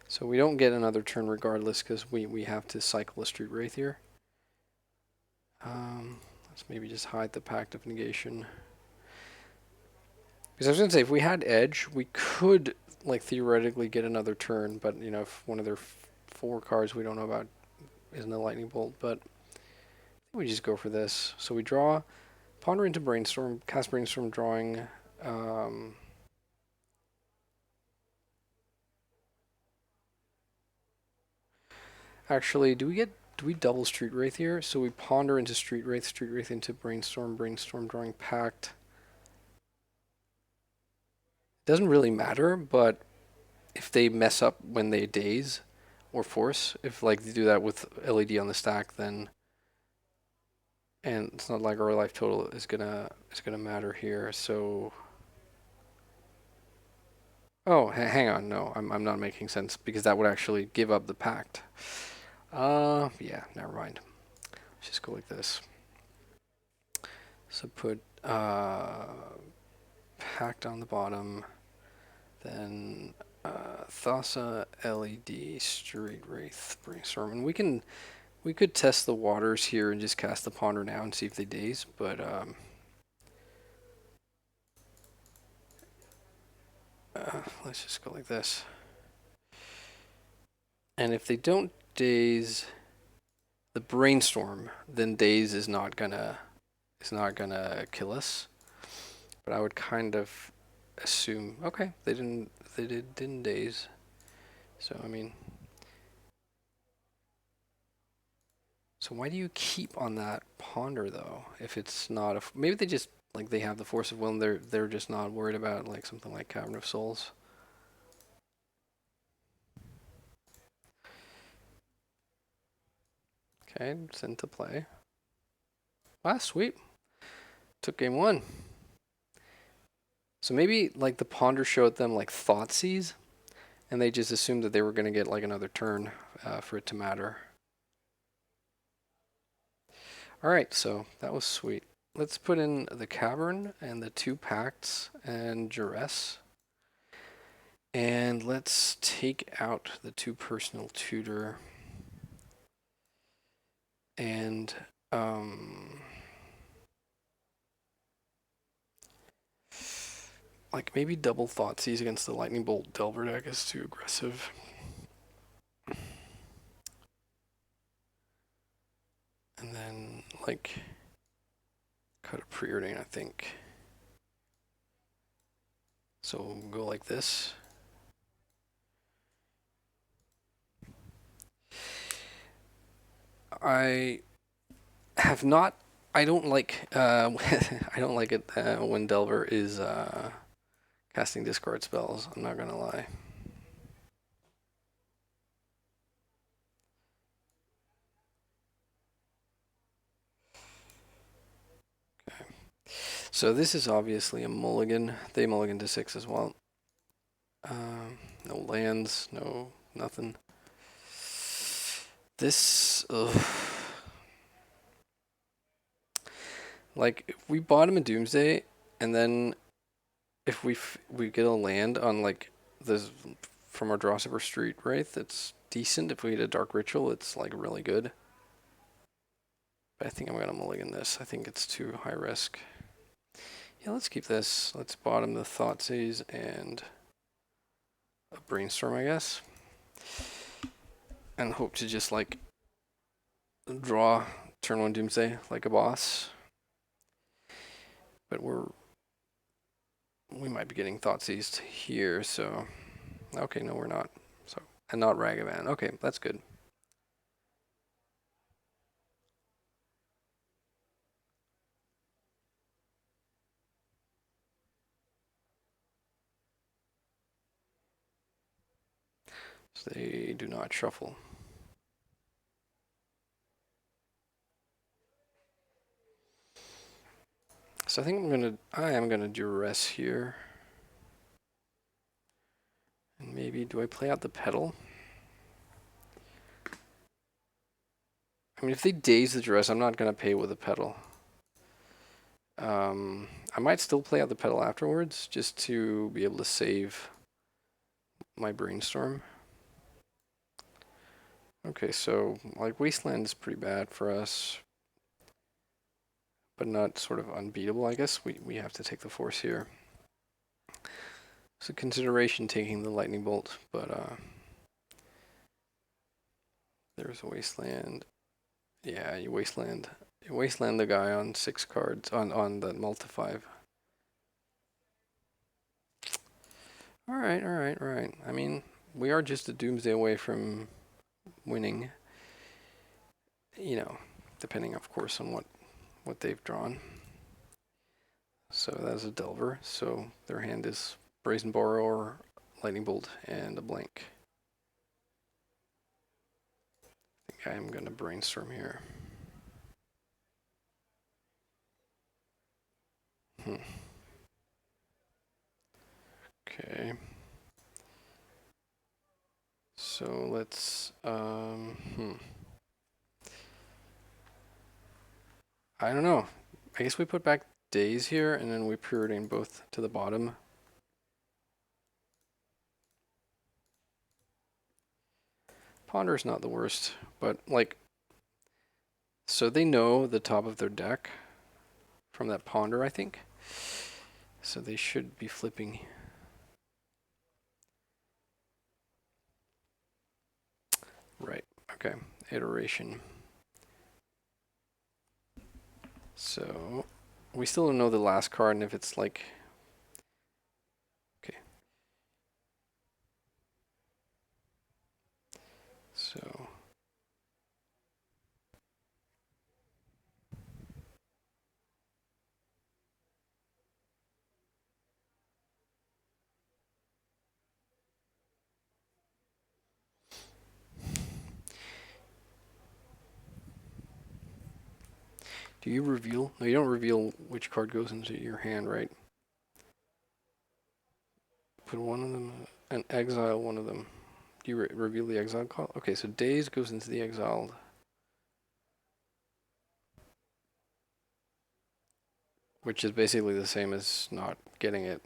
So we don't get another turn regardless because we have to cycle a Street Wraith here. Let's maybe just hide the Pact of Negation. Because I was going to say, if we had Edge, we could, like, theoretically get another turn, but, if one of their 4 cards we don't know about isn't a Lightning Bolt, but we just go for this. So we draw, ponder into Brainstorm, cast Brainstorm, drawing, actually, do we double Street Wraith here? So we ponder into Street Wraith into Brainstorm, Brainstorm, drawing Pact. Doesn't really matter, but if they mess up when they Daze or Force, if like they do that with LED on the stack, then, and it's not like our life total is gonna matter here. So, oh, hang on, no, I'm not making sense because that would actually give up the Pact. Yeah, never mind. Let's just go like this. So put Pact on the bottom, then Thassa, LED, Street Wraith, Brainstorm, and we could test the waters here and just cast the Ponder now and see if they Daze, but let's just go like this. And if they don't Daze the Brainstorm, then Daze is not gonna kill us. But I would kind of assume, okay, they didn't Daze. So I mean, so why do you keep on that Ponder though? If it's not maybe they just like they have the Force of Will and they're just not worried about like something like Cavern of Souls. Okay, send to play. Ah, sweet. Took game 1. So maybe like the Ponder showed them like Thoughtseize, and they just assumed that they were going to get like another turn for it to matter. Alright, so that was sweet. Let's put in the Cavern and the 2 Pacts and Duress. And let's take out the 2 Personal Tutor. And like maybe double Thoughtseize against the Lightning Bolt Delver deck is too aggressive. And then like cut a Preordain, I think. So we'll go like this. I have not. I don't like. I don't like it when Delver is casting discard spells. I'm not gonna lie. Okay. So this is obviously a mulligan. They mulligan to 6 as well. No lands. No nothing. This. Ugh. Like if we bottom a Doomsday, and then if we get a land on like this from our draw for Street Wraith, it's decent. If we get a Dark Ritual, it's like really good. But I think I'm gonna mulligan this. I think it's too high risk. Yeah, let's keep this. Let's bottom the Thoughtsays and a Brainstorm, I guess. And hope to just like draw turn 1 Doomsday like a boss. But we might be getting Thoughtseize here, so okay, no we're not. So and not Ragavan. Okay, that's good. So they do not shuffle. So I think I am gonna Duress here. And maybe, do I play out the Petal? I mean, if they Daze the Duress, I'm not gonna pay with a Petal. I might still play out the Petal afterwards, just to be able to save my Brainstorm. Okay, so like Wasteland is pretty bad for us, but not sort of unbeatable. I guess we have to take the Force here. It's a consideration taking the Lightning Bolt, but there's a Wasteland. Yeah, you Wasteland the guy on 6 cards on the multi-5. All right. I mean, we are just a Doomsday away from winning. You know, depending, of course, on what they've drawn. So that's a Delver. So their hand is Brazen Borrower, Lightning Bolt, and a blank. I think I'm gonna Brainstorm here. Okay. So let's I don't know. I guess we put back Daze here and then we Preordain both to the bottom. Ponder is not the worst, but like, so they know the top of their deck from that Ponder, I think. So they should be flipping. Right, okay, iteration. So we still don't know the last card and if it's like, okay. So do you reveal? No, you don't reveal which card goes into your hand, right? Put one of them and exile one of them. Do you reveal the exiled call? Okay, so Daze goes into the exiled. Which is basically the same as not getting it.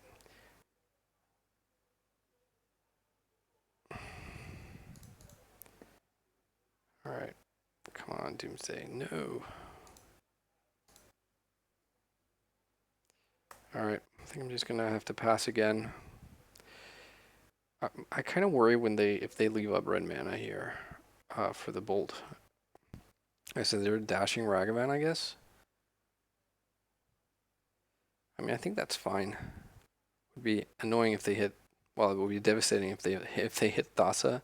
Alright. Come on, Doomsday. No. Alright. I think I'm just going to have to pass again. I kind of worry when if they leave up red mana here for the bolt. I said they're dashing Ragavan, I guess. I mean, I think that's fine. Would be annoying if they hit. Well, it would be devastating if they hit Thassa,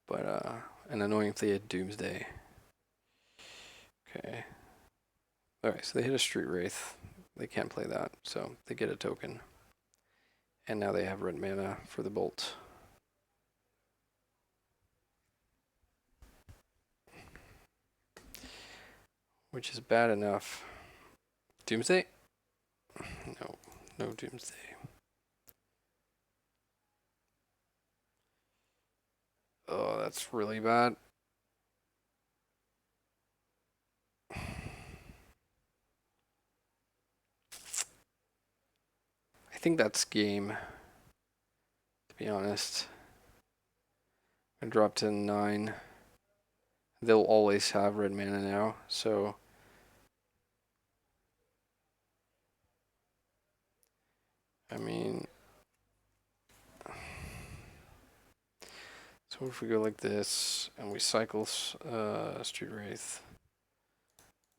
but and annoying if they hit Doomsday. Okay. All right, so they hit a Street Wraith. They can't play that, so they get a token. And now they have red mana for the bolt. Which is bad enough. Doomsday? No, no Doomsday. Oh, that's really bad. I think that's game, to be honest. I dropped to 9. They'll always have red mana now, so I mean, So if we go like this, and we cycle Street Wraith,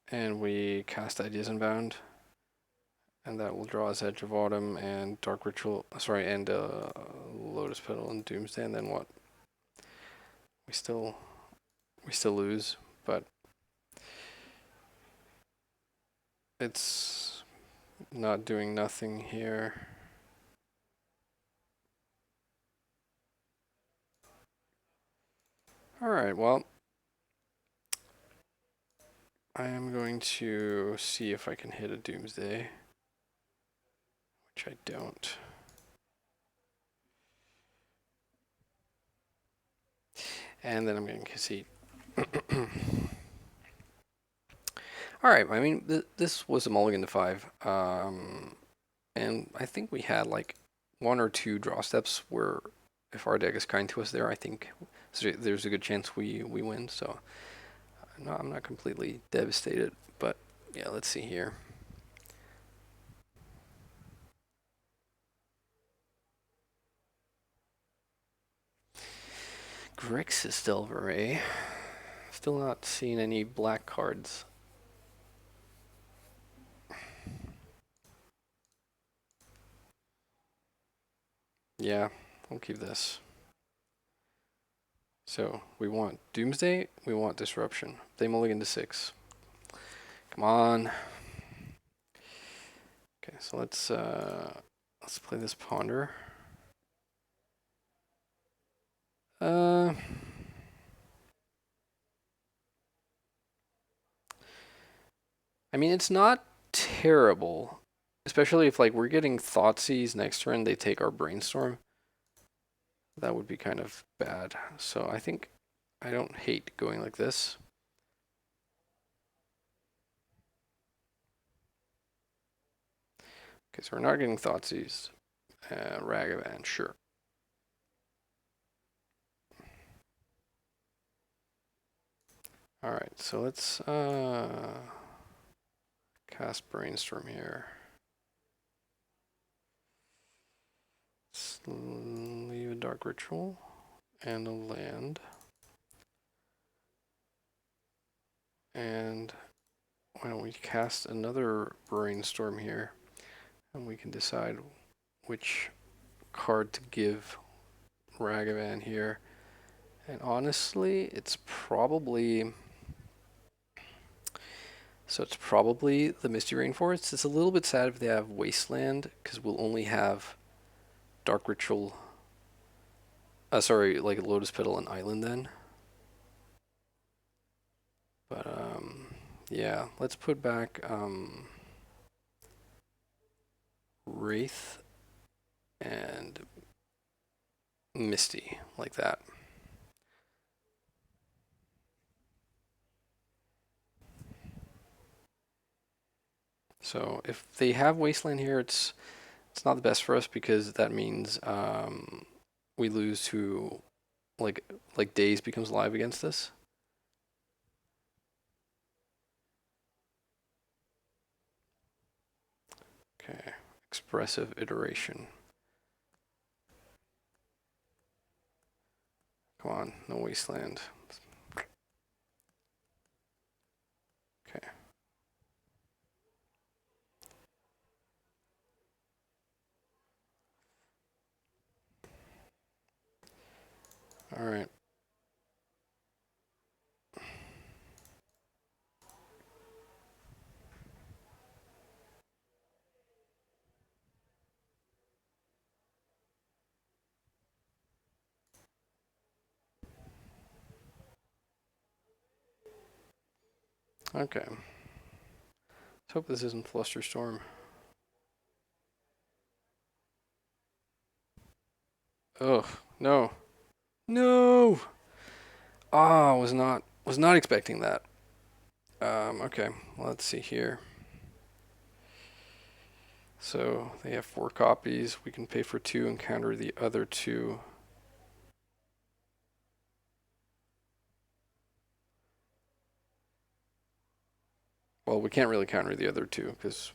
and we cast Ideas Unbound, and that will draw us Edge of Autumn and Dark Ritual, sorry, and Lotus Petal and Doomsday, and then what? We still lose, but it's not doing nothing here. Alright, well, I am going to see if I can hit a Doomsday, which I don't. And then I'm going to concede. Alright, I mean, this was a mulligan to 5. And I think we had like 1 or 2 draw steps where if our deck is kind to us there, I think there's a good chance we win. So I'm not completely devastated, but yeah, let's see here. Grixis Delver, eh? Still not seeing any black cards. Yeah, we'll keep this. So we want Doomsday, we want Disruption. They mulligan to 6. Come on. Okay, so let's play this Ponder. I mean, it's not terrible, especially if like we're getting Thoughtseize next turn, they take our Brainstorm. That would be kind of bad. So I think I don't hate going like this. Okay, so we're not getting Thoughtseize. Ragavan, sure. Alright, so let's cast Brainstorm here. Let's leave a Dark Ritual and a land. And why don't we cast another Brainstorm here, and we can decide which card to give Ragavan here. And honestly, it's probably the Misty Rainforest. It's a little bit sad if they have Wasteland, because we'll only have Dark Ritual. Sorry, like Lotus Petal and Island then. But yeah, let's put back Wraith and Misty like that. So if they have Wasteland here, it's not the best for us, because that means we lose to like Daze becomes live against us. Okay, Expressive Iteration. Come on, no Wasteland. Okay. All right. Okay. Let's hope this isn't Flusterstorm. Ugh, no. No! Ah, was not expecting that. Okay, let's see here. So they have 4 copies. We can pay for 2 and counter the other 2. Well, we can't really counter the other 2 because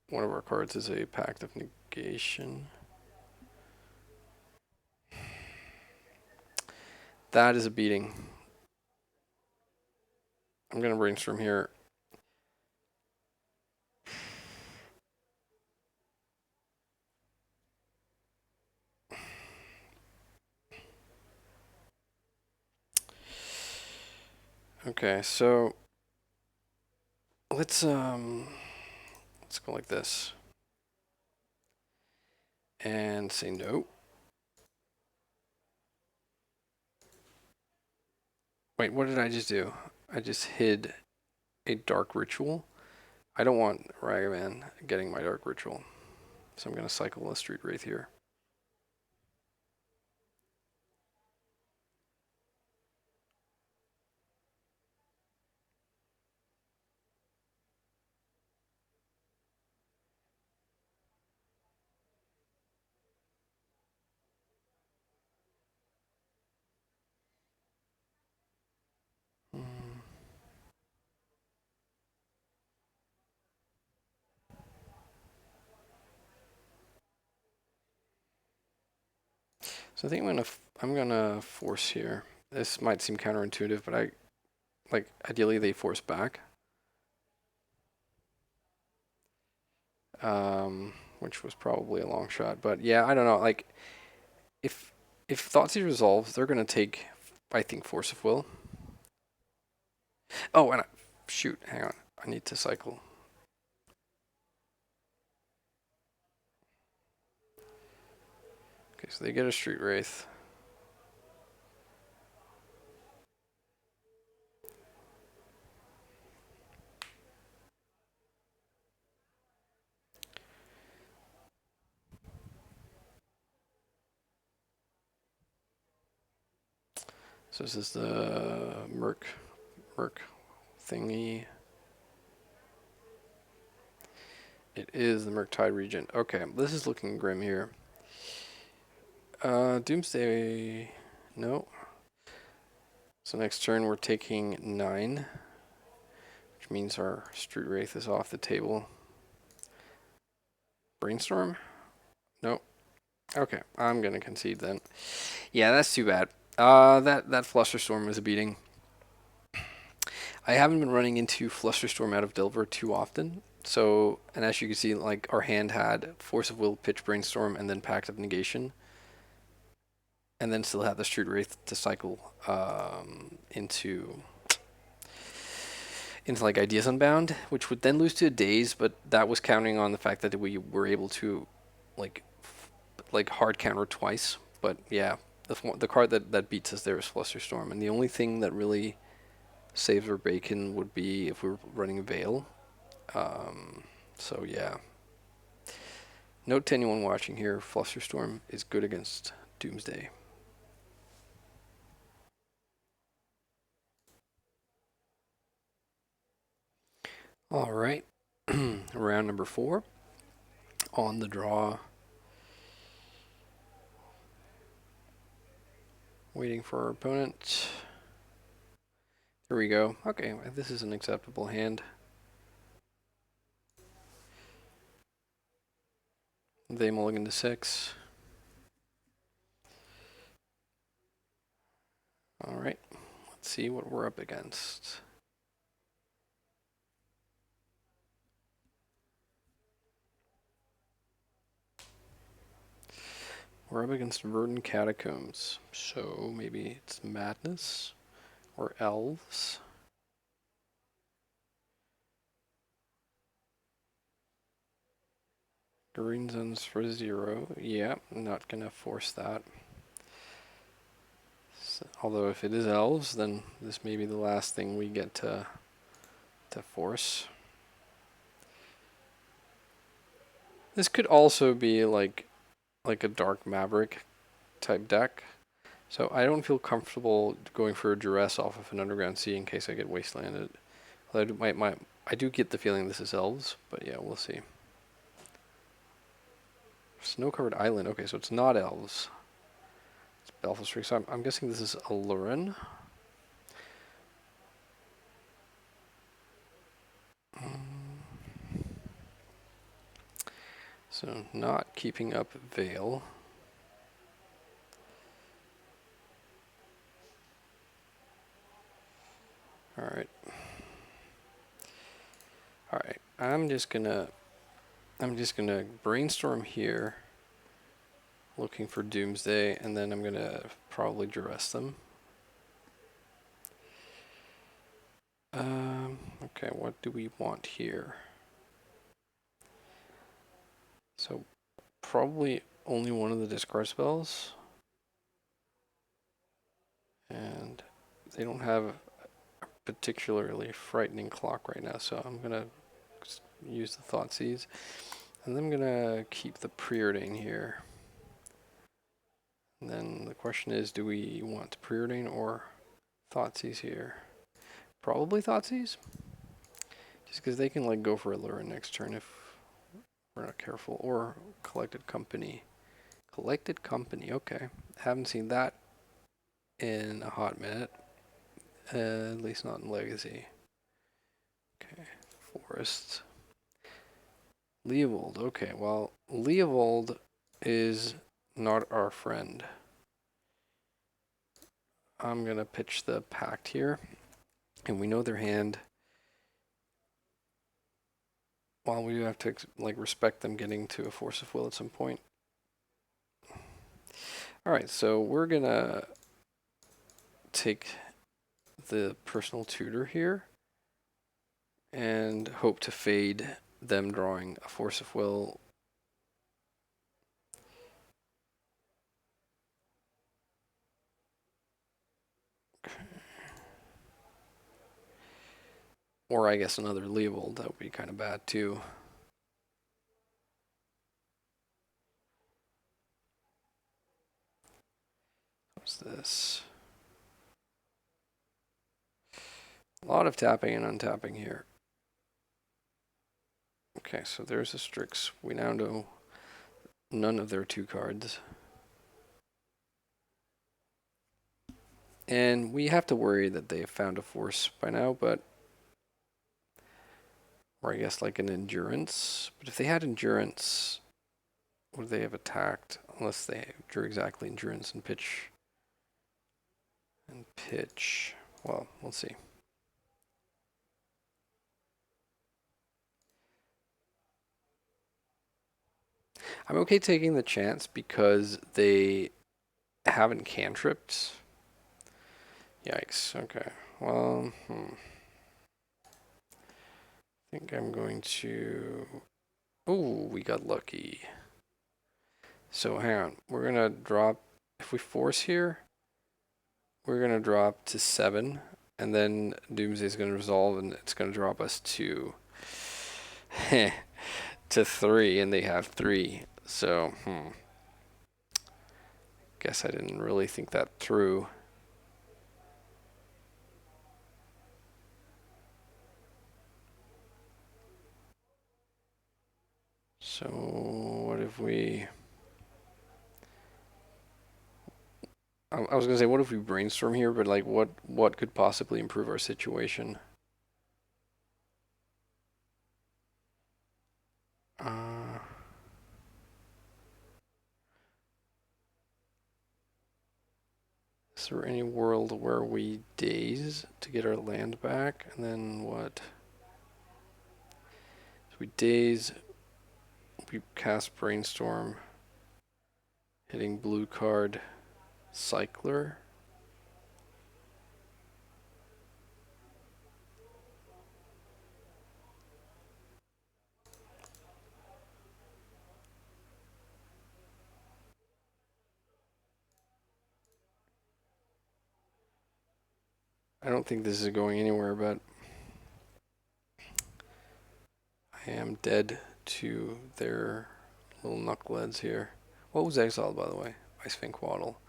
one of our cards is a Pact of Negation. That is a beating. I'm going to brainstorm here. Okay, so let's go like this and say no. Wait, what did I just do? I just hid a dark ritual. I don't want Ragavan getting my dark ritual, so I'm going to cycle a Street Wraith here. So I think I'm gonna force here. This might seem counterintuitive, but ideally they force back. Which was probably a long shot, but yeah, I don't know. Like if Thoughtseize resolves, they're gonna take, I think, Force of Will. Oh, and shoot, hang on, I need to cycle. Okay, so they get a Street Wraith. So this is the Merc thingy. It is the Murktide Regent. Okay, this is looking grim here. Doomsday, no. So next turn we're taking 9, which means our Street Wraith is off the table. Brainstorm? Nope. Okay, I'm gonna concede then. Yeah, that's too bad. That Flusterstorm was a beating. I haven't been running into Flusterstorm out of Delver too often. So, and as you can see, like our hand had Force of Will, Pitch, Brainstorm, and then Pact of Negation, and then still had the Street Wraith to cycle into like Ideas Unbound, which would then lose to a Daze, but that was counting on the fact that we were able to like hard counter twice. But yeah, the card that beats us there is Flusterstorm, and the only thing that really saves our bacon would be if we were running a Veil. So yeah. Note to anyone watching here, Flusterstorm is good against Doomsday. All right, round number 4. On the draw. Waiting for our opponent. Here we go. Okay, this is an acceptable hand. They mulligan to 6. Alright, let's see what we're up against. We're up against Verdant Catacombs, so maybe it's Madness or Elves. Green zones for 0. Yeah, not gonna force that. So, although if it is Elves, then this may be the last thing we get to force. This could also be like a Dark Maverick type deck. So I don't feel comfortable going for a Duress off of an Underground Sea in case I get Wastelanded. Although I do get the feeling this is Elves, but yeah, we'll see. Snow-covered island. Okay, so it's not Elves. It's Belfast Street. So I'm guessing this is Aluren. So not keeping up Veil. Alright. Alright. I'm just gonna brainstorm here, looking for Doomsday, and then I'm gonna probably Duress them. Okay, what do we want here? So probably only one of the discard spells. And they don't have a particularly frightening clock right now, so I'm gonna use the Thoughtseize. And then I'm gonna keep the Preordain here. And then the question is, do we want Preordain or Thoughtseize here? Probably Thoughtseize. Just because they can like go for a lure next turn if we're not careful. Or Collected Company. Collected Company, okay. Haven't seen that in a hot minute. At least not in Legacy. Okay, Forest. Leovold, okay, well, Leovold is not our friend. I'm gonna pitch the Pact here, and we know their hand. While we do have to like respect them getting to a Force of Will at some point. Alright, so we're gonna take the Personal Tutor here and hope to fade them drawing a Force of Will. Or I guess another Leovold, that would be kind of bad too. What's this? A lot of tapping and untapping here. Okay, so there's a Strix. We now know none of their 2 cards. And we have to worry that they have found a force by now, but... Or I guess like an endurance. But if they had endurance, would they have attacked? Unless they drew exactly endurance and pitch. And pitch. Well, we'll see. I'm okay taking the chance because they haven't cantripped. Yikes, okay. Well, I think I'm going to... Oh, we got lucky. So hang on, we're gonna drop... If we force here, we're gonna drop to 7, and then Doomsday is gonna resolve, and it's gonna drop us to... to 3, and they have 3. So, guess I didn't really think that through. So, what if we... I was gonna say, what if we brainstorm here, but like, what could possibly improve our situation? Is there any world where we daze to get our land back, and then what? So we daze, we cast Brainstorm, hitting blue card, Cycler. I don't think this is going anywhere, but I am dead to their little knuckleheads here. What was exiled, by the way? Icefink Waddle.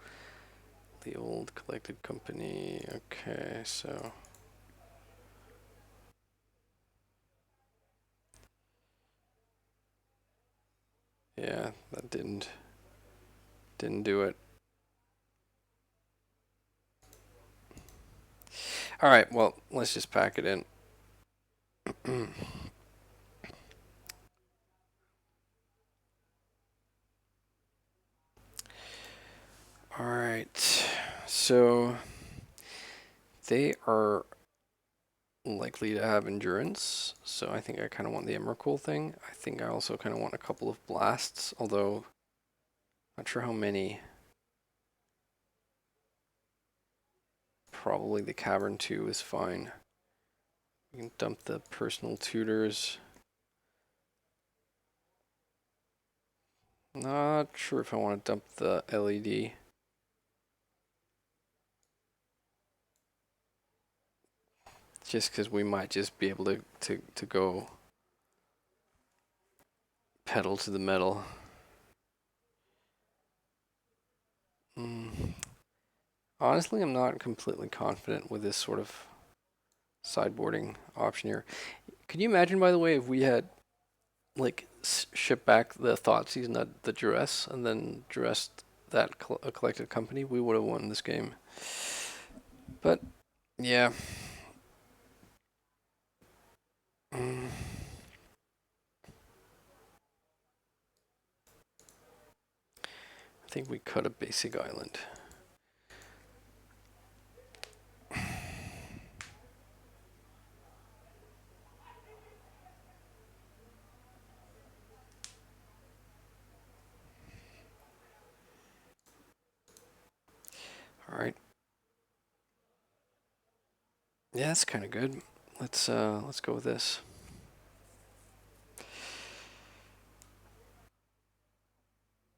The old Collected Company. Okay, so... Yeah, that didn't do it. Alright, well, let's just pack it in. Alright, so they are likely to have endurance, so I think I kind of want the Emrakul thing. I think I also kind of want a couple of blasts, although not sure how many. Probably the Cavern 2 is fine. We can dump the Personal Tutors. Not sure if I want to dump the LED. Just because we might just be able to go pedal to the metal. Honestly, I'm not completely confident with this sort of sideboarding option here. Can you imagine, by the way, if we had like shipped back the Thoughtseize and the Duress, and then Duress that collected company, we would have won this game. But yeah. I think we cut a basic island. All right. Yeah, that's kind of good. Let's go with this.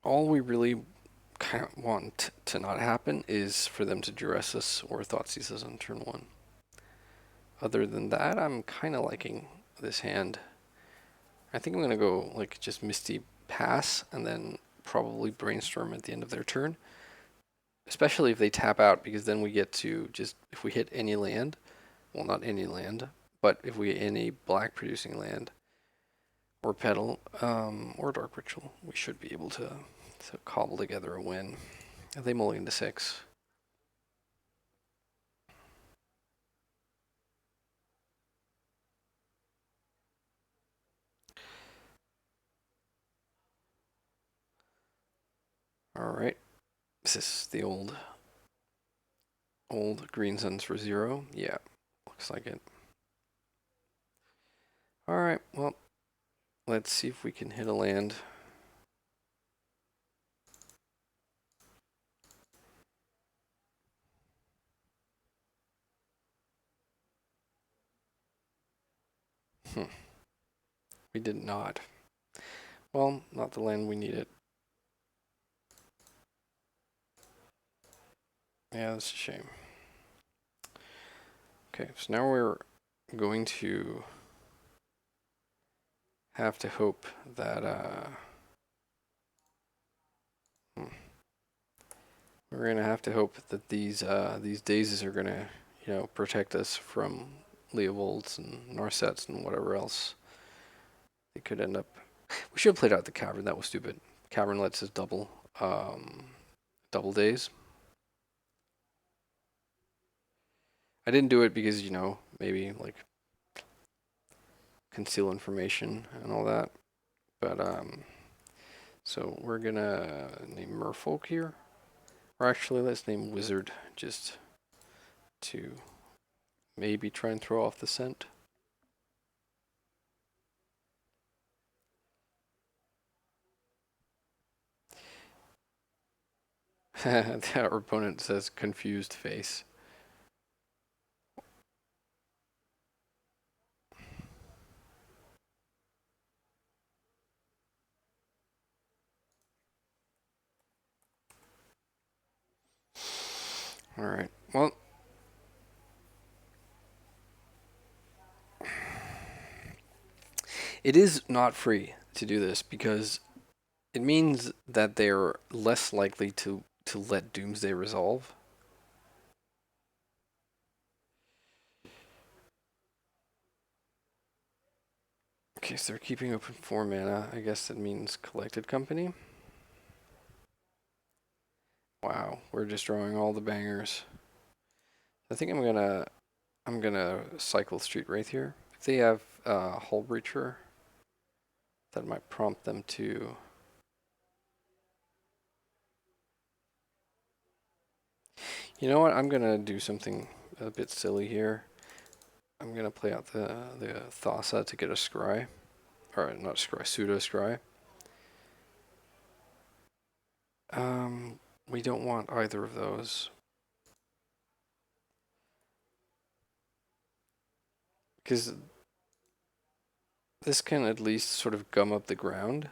All we really kind of want to not happen is for them to duress us or Thoughtseize us on turn 1. Other than that, I'm kind of liking this hand. I think I'm going to go like just Misty pass and then probably Brainstorm at the end of their turn. Especially if they tap out, because then we get to just, if we hit any land, well, not any land, but if we hit any black producing land or petal or dark ritual, we should be able to cobble together a win. They mulligan to 6. All right. Is this the old green suns for 0? Yeah, looks like it. All right. Well, let's see if we can hit a land. We did not. Well, not the land we needed. Yeah, that's a shame. Okay, so now we're going to have to hope that we're gonna have to hope that these dazes are gonna, protect us from Leovolds and Narsets and whatever else they could end up. We should have played out the Cavern. That was stupid. Cavern lets us double Daze. I didn't do it because, maybe like conceal information and all that. But so we're gonna name Merfolk here. Or actually, let's name Wizard just to maybe try and throw off the scent. Our opponent says confused face. All right. Well, it is not free to do this because it means that they're less likely to let Doomsday resolve. Okay, so they're keeping open 4 mana. I guess that means collected company. Wow, we're just drawing all the bangers. I think I'm gonna cycle Street Wraith here. If they have Hull Breacher, that might prompt them to. You know what? I'm gonna do something a bit silly here. I'm gonna play out the Thassa to get a scry, or not scry, pseudo scry. We don't want either of those because this can at least sort of gum up the ground.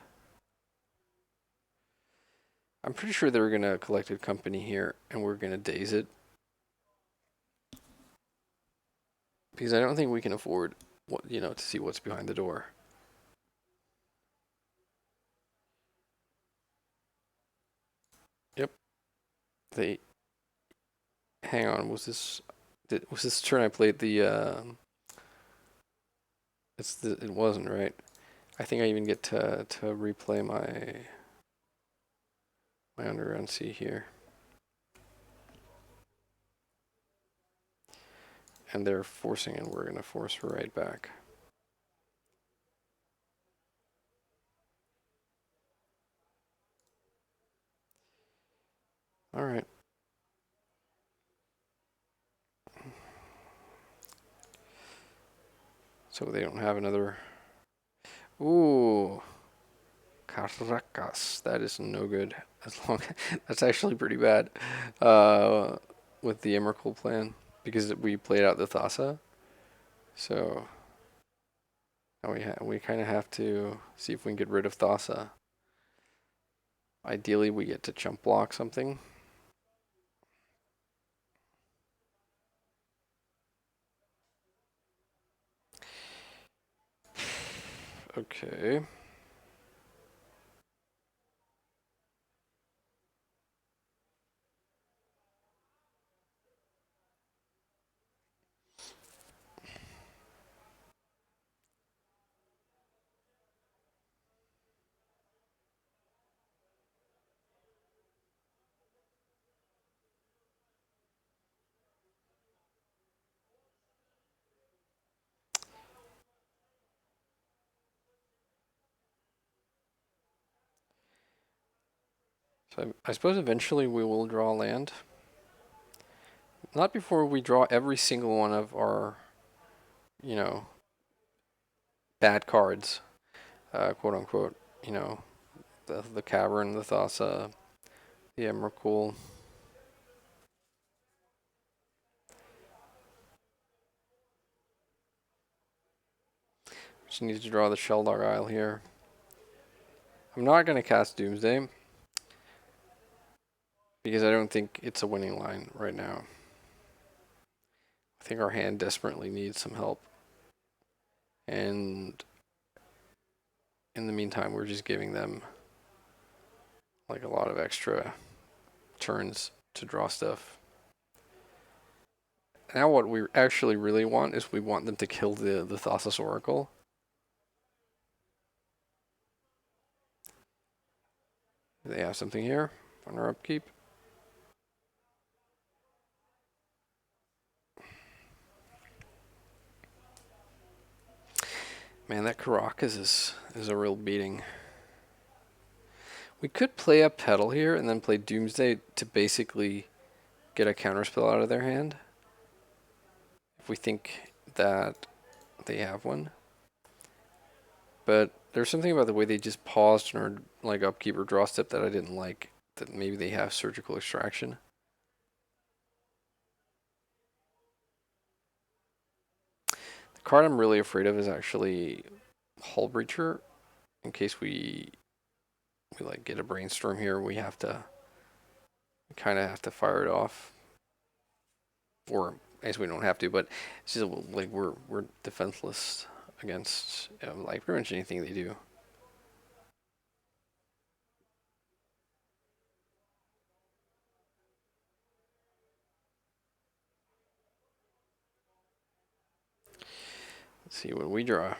I'm pretty sure they're gonna Collected Company here, and we're gonna Daze it because I don't think we can afford what to see what's behind the door. Yep. They. Hang on. Was this turn I played the? It wasn't right. I think I even get to replay my Underground Sea here. And they're forcing, and we're gonna force her right back. All right. So they don't have another. Ooh, Caracas. That is no good. That's actually pretty bad. With the Emrakul plan because we played out the Thassa, so now we kind of have to see if we can get rid of Thassa. Ideally, we get to chump block something. Okay. So I suppose eventually we will draw land. Not before we draw every single one of our, bad cards, quote unquote. The Cavern, the Thassa, the Emrakul. Just need to draw the Shelldock Isle here. I'm not going to cast Doomsday because I don't think it's a winning line right now. I think our hand desperately needs some help. And in the meantime, we're just giving them like a lot of extra turns to draw stuff. Now what we actually really want is we want them to kill the Thassa's Oracle. Do they have something here on our upkeep? Man, that Caracas is a real beating. We could play a Petal here and then play Doomsday to basically get a counterspell out of their hand. If we think that they have one. But there's something about the way they just paused on our like upkeep or draw step that I didn't like. That maybe they have Surgical Extraction. The card I'm really afraid of is actually Hull Breacher. In case we like get a Brainstorm here, we kind of have to fire it off. Or I guess we don't have to, but it's just like we're defenseless against like pretty much anything they do. Let's see what we draw.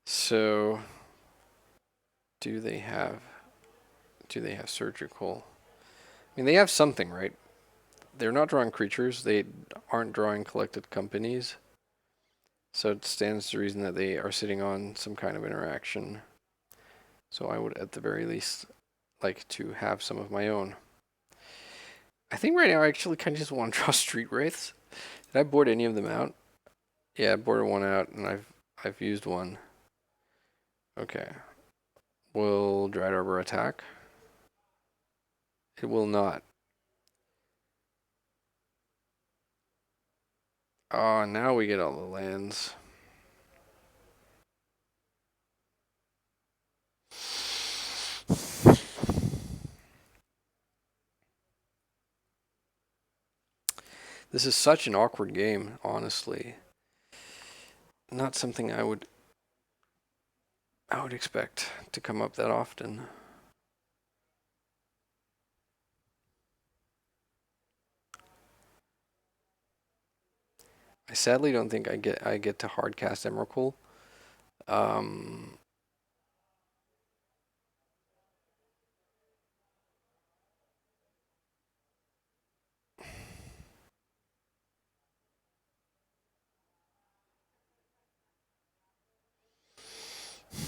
So, do they have surgical? I mean, they have something, right? They're not drawing creatures. They aren't drawing Collected Companies. So it stands to reason that they are sitting on some kind of interaction. So I would, at the very least, like to have some of my own. I think right now I actually kind of just want to draw Street Wraiths. Did I board any of them out? Yeah, I boarded one out, and I've used one. Okay. Will Dread Arbor attack? It will not. Oh, now we get all the lands. This is such an awkward game, honestly. Not something I would expect to come up that often. I sadly don't think I get to hardcast Emrakul. Um,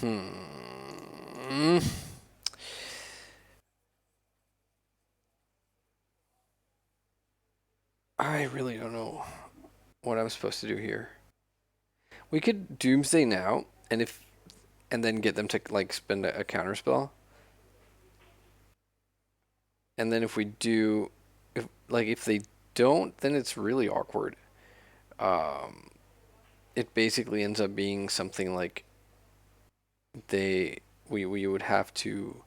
hmm. I really don't know what I'm supposed to do here. We could Doomsday now, and then get them to like spend a counter spell. And then if we do, if they don't, then it's really awkward. Um, it basically ends up being something like we would have to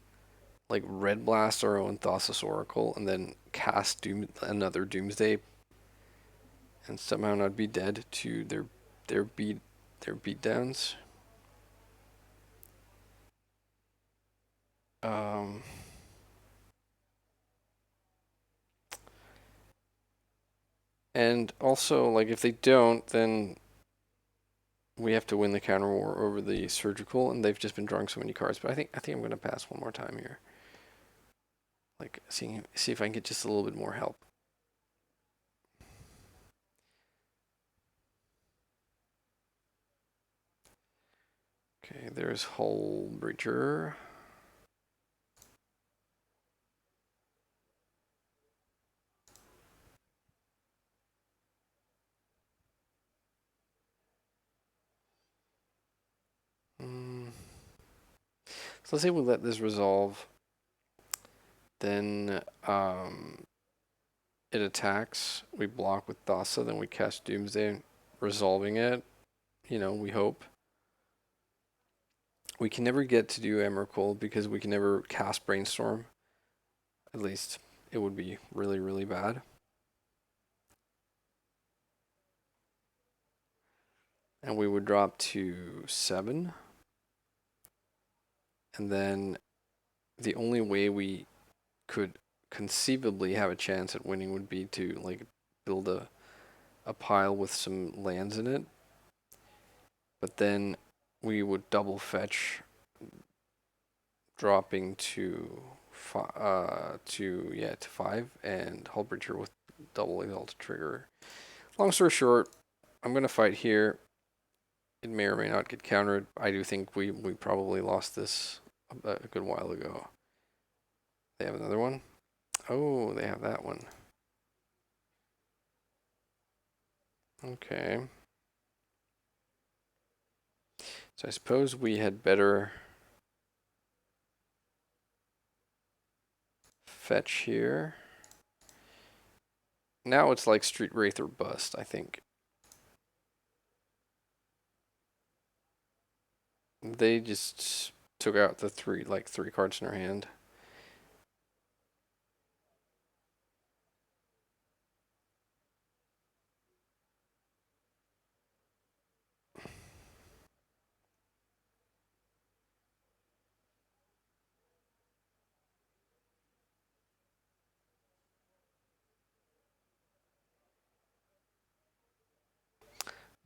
like red blast our own Thassa Oracle and then cast another Doomsday, and somehow not be dead to their beatdowns. Um, and also like if they don't, then we have to win the counter war over the surgical, and they've just been drawing so many cards. But I think I'm gonna pass one more time here. Like see if I can get just a little bit more help. Okay, there's Hull Breacher. So let's say we let this resolve. Then it attacks. We block with Thassa. Then we cast Doomsday, resolving it. You know, we hope. We can never get to do Emrakul because we can never cast Brainstorm. At least it would be really, really bad. And we would drop to 7. And then the only way we could conceivably have a chance at winning would be to like build a pile with some lands in it. But then we would double fetch, dropping to 5, and Hull Breacher with double exalt trigger. Long story short, I'm gonna fight here. It may or may not get countered. I do think we probably lost this a good while ago. They have another one. Oh, they have that one. Okay. So I suppose we had better fetch here. Now it's like Street Wraith or bust, I think. They just took out the three cards in our hand.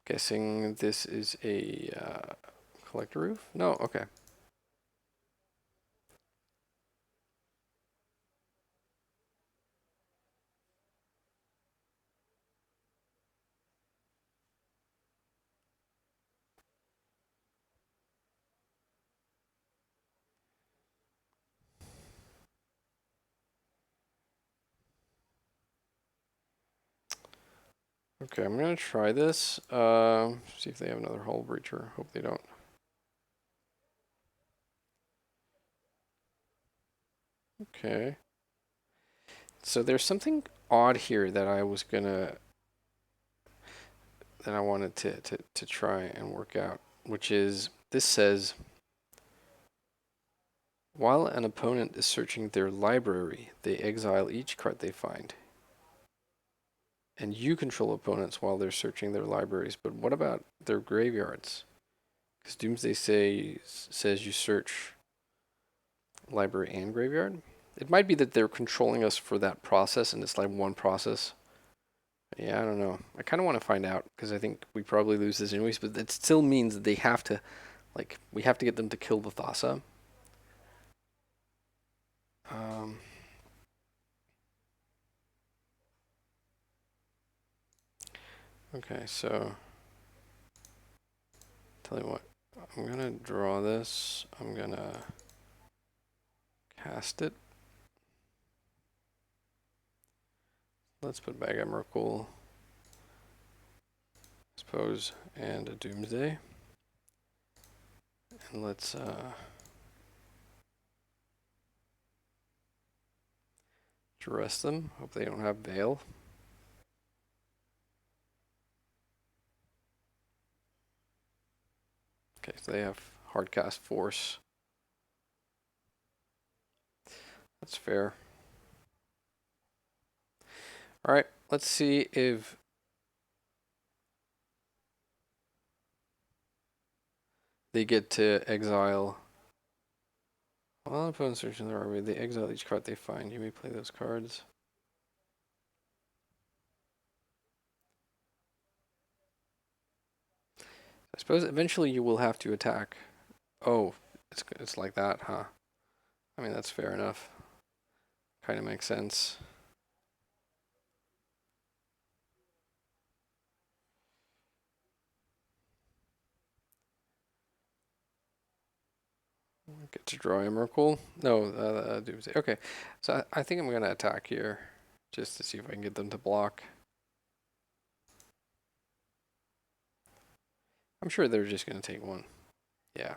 Guessing this is a collector roof? No, okay. Okay, I'm gonna try this. See if they have another Hull Breacher. Hope they don't. Okay. So there's something odd here that I was gonna that I wanted to try and work out, which is this says while an opponent is searching their library, they exile each card they find. And you control opponents while they're searching their libraries, but what about their graveyards? Because Doomsday says you search library and graveyard. It might be that they're controlling us for that process and it's like one process. Yeah, I don't know. I kind of want to find out because I think we probably lose this anyways, but it still means that they have to, like, we have to get them to kill the Thassa. Um, okay, so, tell you what, I'm going to draw this. I'm going to cast it. Let's put back Emrakul, suppose, and a Doomsday. And let's Duress them. Hope they don't have Veil. Okay, so they have Hardcast Force. That's fair. Alright, let's see if they get to exile. While opponents searching their army, they exile each card they find. You may play those cards. I suppose eventually you will have to attack. Oh, it's like that, huh? I mean, that's fair enough. Kind of makes sense. Get to draw Emrakul. No, Doomsday. Okay, so I think I'm going to attack here just to see if I can get them to block. I'm sure they're just going to take one. Yeah,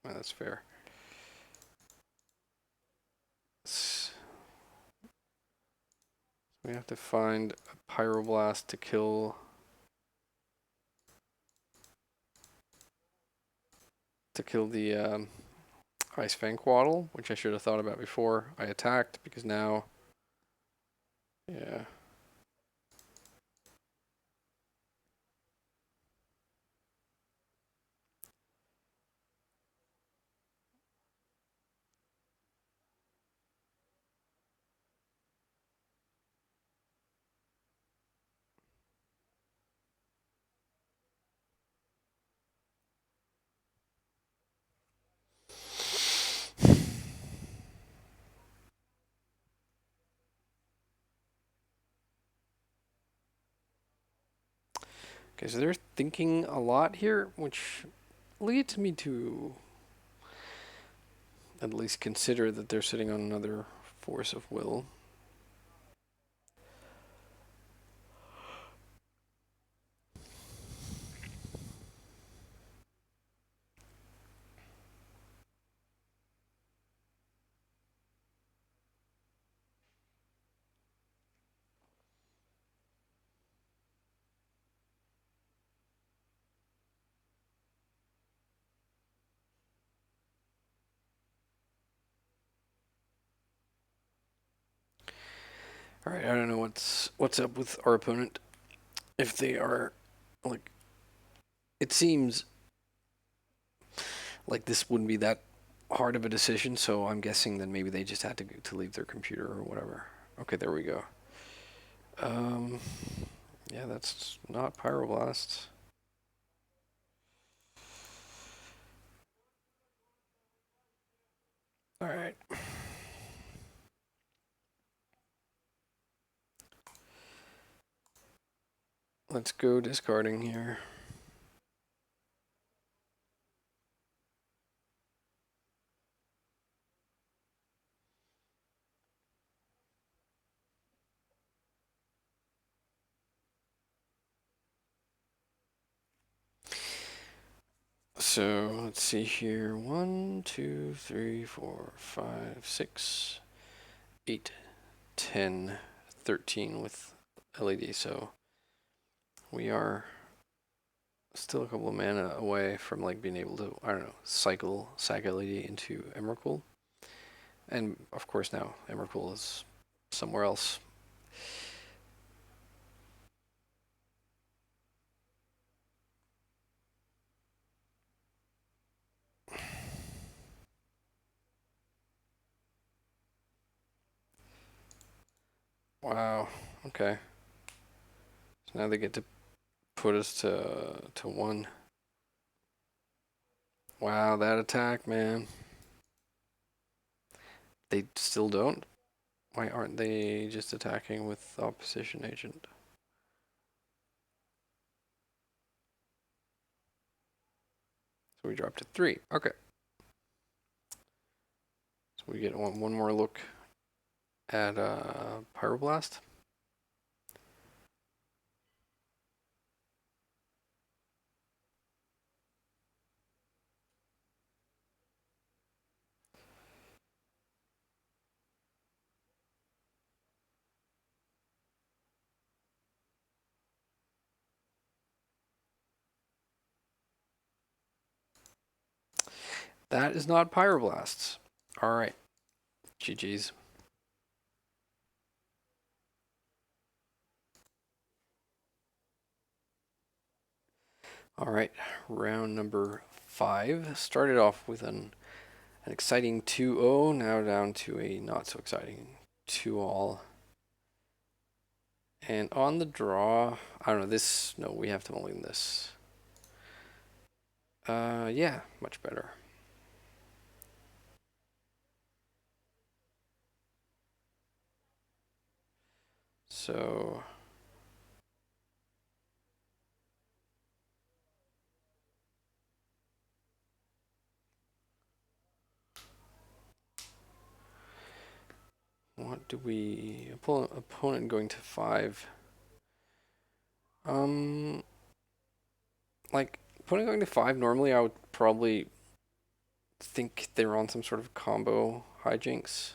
well, that's fair. We have to find a Pyroblast to kill the Ice Fang Quaddle, which I should have thought about before I attacked, because now, yeah. Okay, so they're thinking a lot here, which leads me to at least consider that they're sitting on another Force of Will. All right, I don't know what's up with our opponent. If they are, like, it seems like this wouldn't be that hard of a decision, so I'm guessing that maybe they just had to leave their computer or whatever. Okay, there we go. Yeah, that's not Pyroblast. All right. Let's go discarding here. So let's see here. 1, 2, 3, 4, 5, 6, 8, 10, 13 with LED. So we are still a couple of mana away from like being able to, I don't know, cycle Sack LED into Emrakul. And of course now Emrakul is somewhere else. Wow. Okay. So now they get to put us to 1. Wow, that attack, man. They still don't? Why aren't they just attacking with opposition agent? So we dropped to 3. Okay. So we get one more look at Pyroblast. That is not Pyroblasts. Alright. GG's. Alright, round number 5. Started off with an exciting 2-0, now down to a not so exciting 2-all. And on the draw, I don't know, this, no, we have to mulligan this. Yeah, much better. So what do we opponent going to 5? Like opponent going to 5, normally I would probably think they're on some sort of combo hijinks.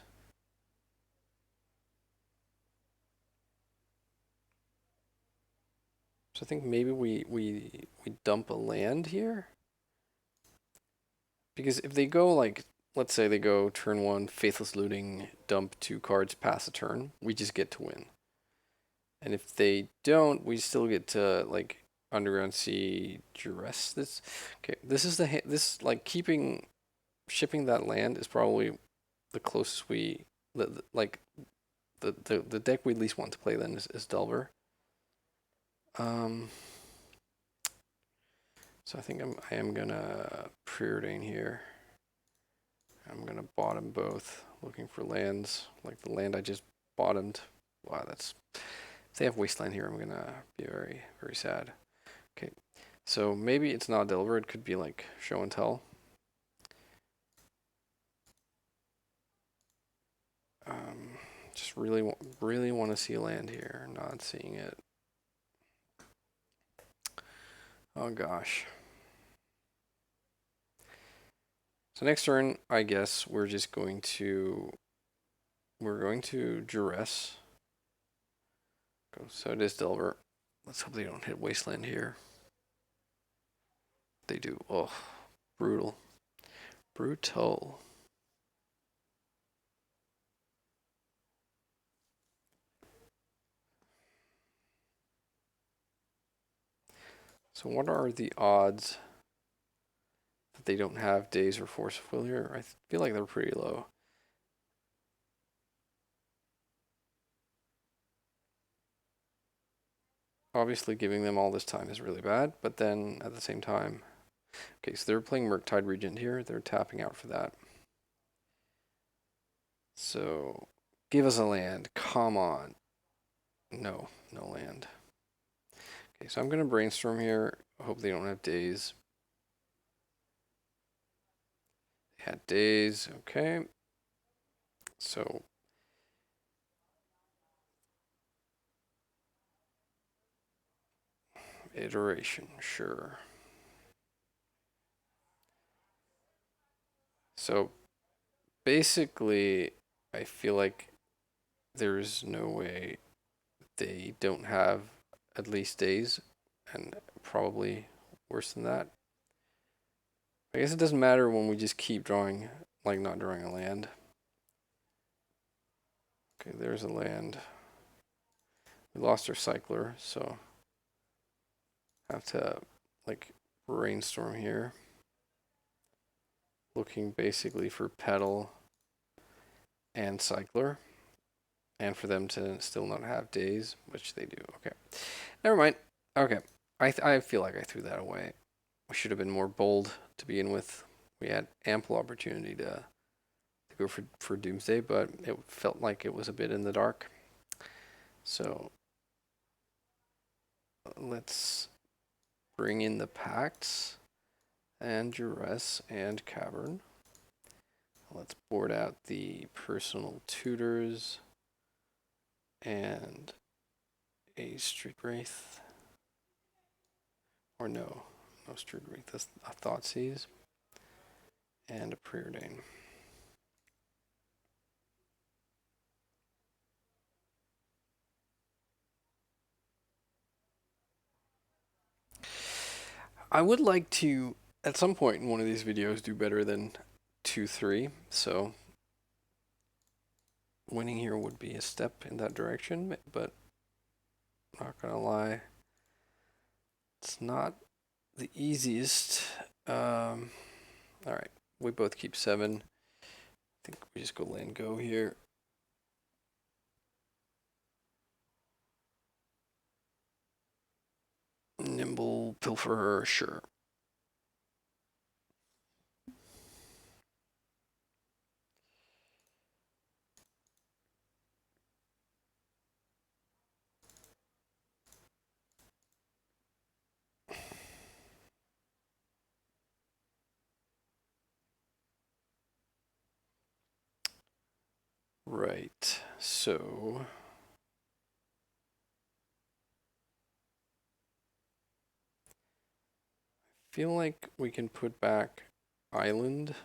So I think maybe we dump a land here. Because if they go like, let's say they go turn 1, Faithless Looting, dump 2 cards, pass a turn, we just get to win. And if they don't, we still get to like Underground Sea, Duress. This, okay, this is this like shipping that land is probably the closest like the deck we at least want to play then is Delver. So I think I am gonna Preordain here. I'm gonna bottom both, looking for lands like the land I just bottomed. Wow, that's, if they have Wasteland here, I'm gonna be very, very sad. Okay, so maybe it's not Delver, it could be like Show and Tell. Just really want to see a land here, not seeing it. Oh gosh. So next turn, I guess we're going to Duress. So it is Delver. Let's hope they don't hit Wasteland here. They do. Oh, brutal. Brutal. So what are the odds that they don't have Daze or Force of Will here? I feel like they're pretty low. Obviously giving them all this time is really bad, but then at the same time, okay, so they're playing Murktide Regent here. They're tapping out for that. So give us a land. Come on. No, no land. Okay, so I'm going to Brainstorm here. Hope they don't have Daze. They had Daze. Okay. So iteration, sure. So basically, I feel like there's no way they don't have at least Daze, and probably worse than that. I guess it doesn't matter when we just keep drawing, like not drawing a land. Okay, there's a land. We lost our cycler, so have to like brainstorm here. Looking basically for Petal and cycler, and for them to still not have Daze, which they do. Okay, never mind. Okay, I feel like I threw that away. We should have been more bold to begin with. We had ample opportunity to go for Doomsday, but it felt like it was a bit in the dark. So let's bring in the Pacts and Duress and Cavern. Let's board out the Personal Tutors and a Street Wraith. Or no Street Wraith, that's a Thoughtseize and a Preordain. I would like to, at some point in one of these videos, do better than 2-3, so winning here would be a step in that direction, but not gonna lie, it's not the easiest. Alright, we both keep 7. I think we just go land go here. Nimble Pilferer, sure. Right, so I feel like we can put back Island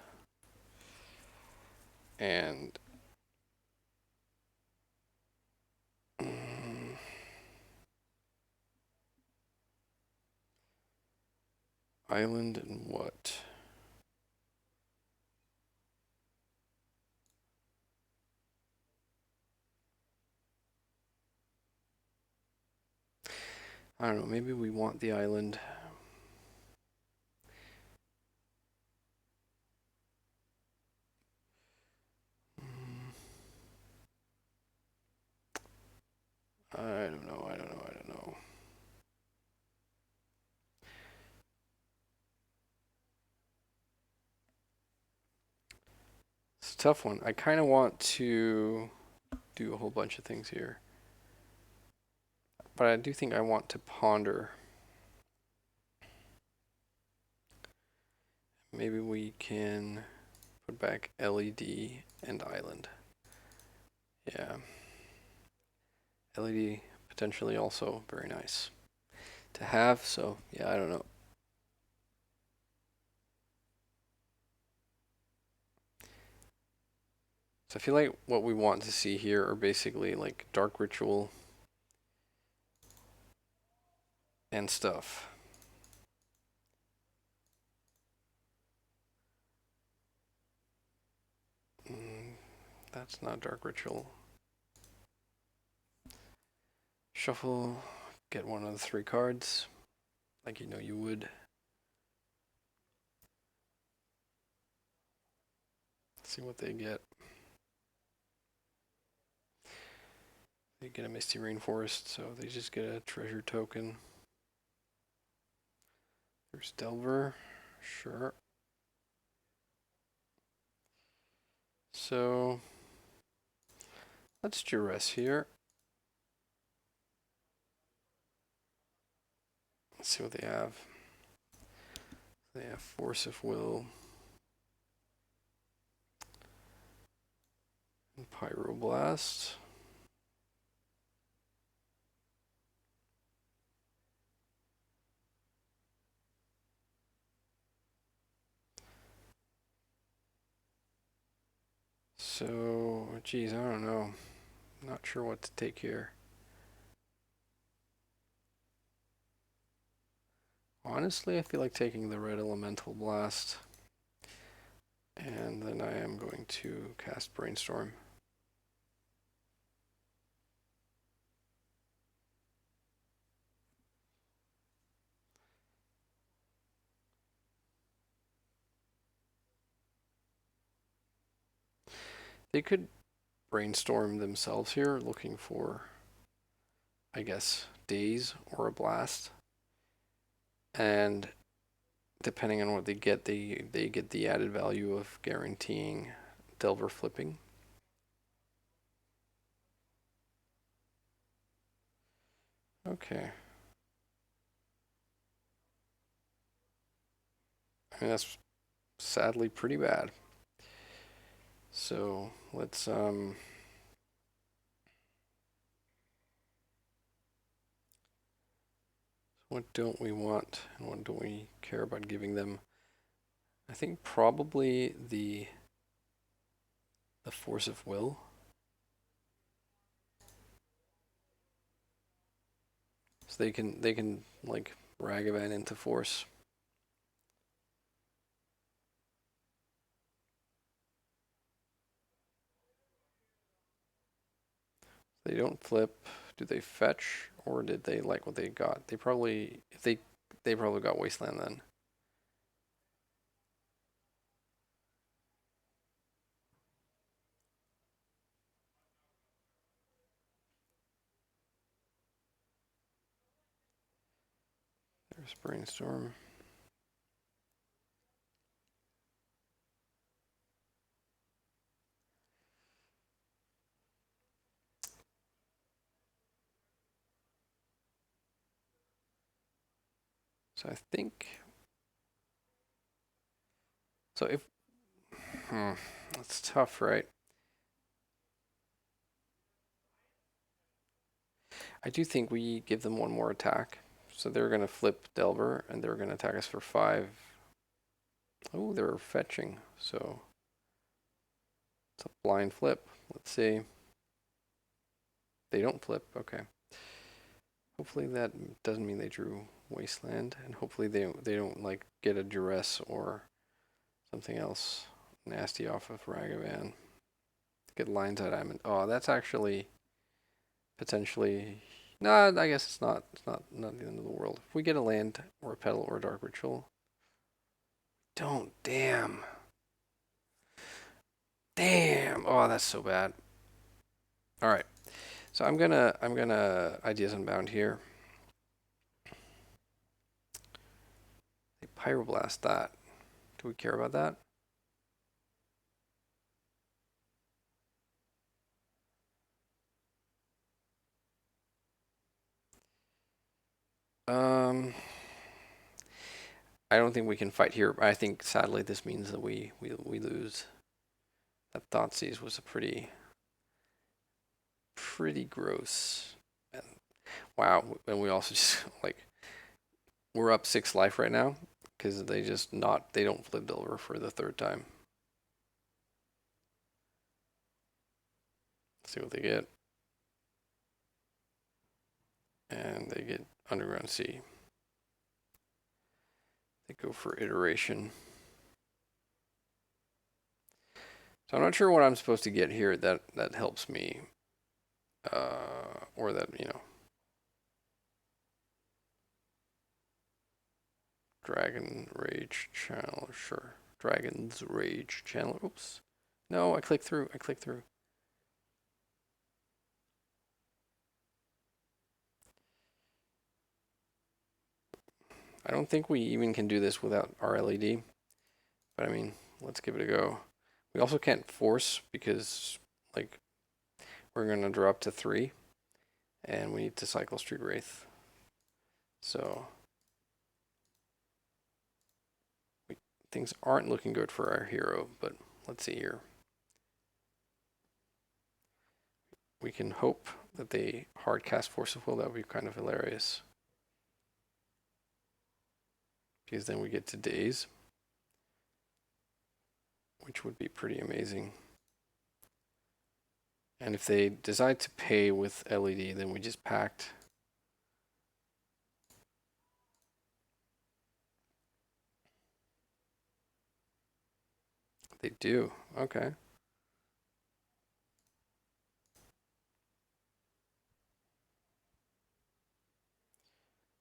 and Island and what? I don't know, maybe we want the island. I don't know. It's a tough one. I kind of want to do a whole bunch of things here. But I do think I want to ponder. Maybe we can put back LED and Island. Yeah. LED potentially also very nice to have, so yeah, I don't know. So I feel like what we want to see here are basically like Dark Ritual and stuff. That's not Dark Ritual. Shuffle, get one of the 3 cards, like you know you would. See what they get. They get a Misty Rainforest, so they just get a treasure token. There's Delver, sure. So let's Duress here. Let's see what they have. They have Force of Will and Pyroblast. So, geez, I don't know. Not sure what to take here. Honestly, I feel like taking the red elemental blast. And then I am going to cast Brainstorm. They could Brainstorm themselves here, looking for, I guess, Daze or a Blast. And depending on what they get the added value of guaranteeing Delver flipping. Okay. I mean, that's sadly pretty bad. So let's what don't we want and what don't we care about giving them? I think probably the force of will. So they can like Ragavan into force. They don't flip. Do they fetch, or did they like what they got? They probably, if they probably got Wasteland then. There's Brainstorm. So I think, so if, that's tough, right? I do think we give them one more attack. So they're going to flip Delver, and they're going to attack us for 5. Oh, they're fetching, so it's a blind flip. Let's see. They don't flip, okay. Hopefully that doesn't mean they drew Wasteland, and hopefully they don't like get a Duress or something else nasty off of Ragavan. Get lines at him. Oh, that's actually potentially. No, I guess it's not. It's not the end of the world. If we get a land or a petal or a dark ritual, don't. Damn. Damn. Oh, that's so bad. All right. So I'm gonna Ideas Unbound here. They Pyroblast that. Do we care about that? I don't think we can fight here. I think sadly this means that we lose. That Thoughtseize was a pretty gross. And wow, and we also just like we're up 6 life right now because they don't flip Delver for the 3rd time. Let's see what they get. And they get Underground Sea. They go for iteration. So I'm not sure what I'm supposed to get here that helps me. Or that, Dragon Rage Channel, sure. Dragon's Rage Channel. Oops. No, I clicked through. I don't think we even can do this without our LED. But I mean, let's give it a go. We also can't force because, like, we're going to drop to 3. And we need to cycle Street Wraith. So, things aren't looking good for our hero, but let's see here. We can hope that they hard cast Force of Will. That would be kind of hilarious. Because then we get to Daze, which would be pretty amazing. And if they decide to pay with LED, then we just pact. They do. Okay.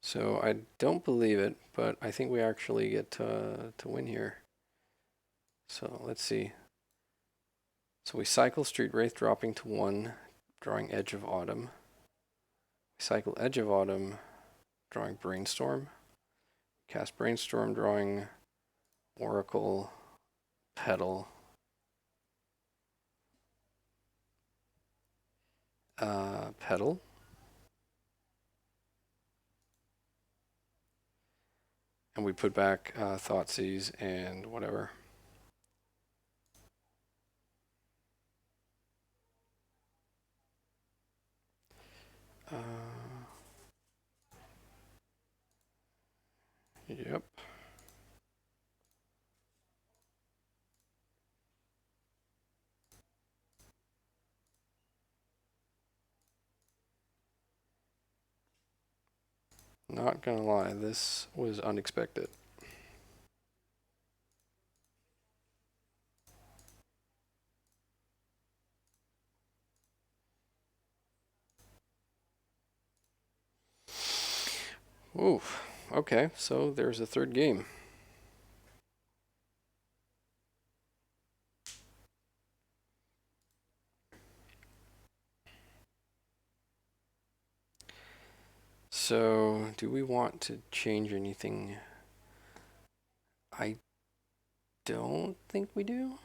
So I don't believe it, but I think we actually get to win here. So let's see. So we cycle Street Wraith, dropping to 1, drawing Edge of Autumn. We cycle Edge of Autumn, drawing Brainstorm. Cast Brainstorm, drawing Oracle, Petal, Petal. And we put back Thoughtseize and whatever. Yep. Not gonna lie, this was unexpected. Oof. Okay, so there's a third game. So, do we want to change anything? I don't think we do.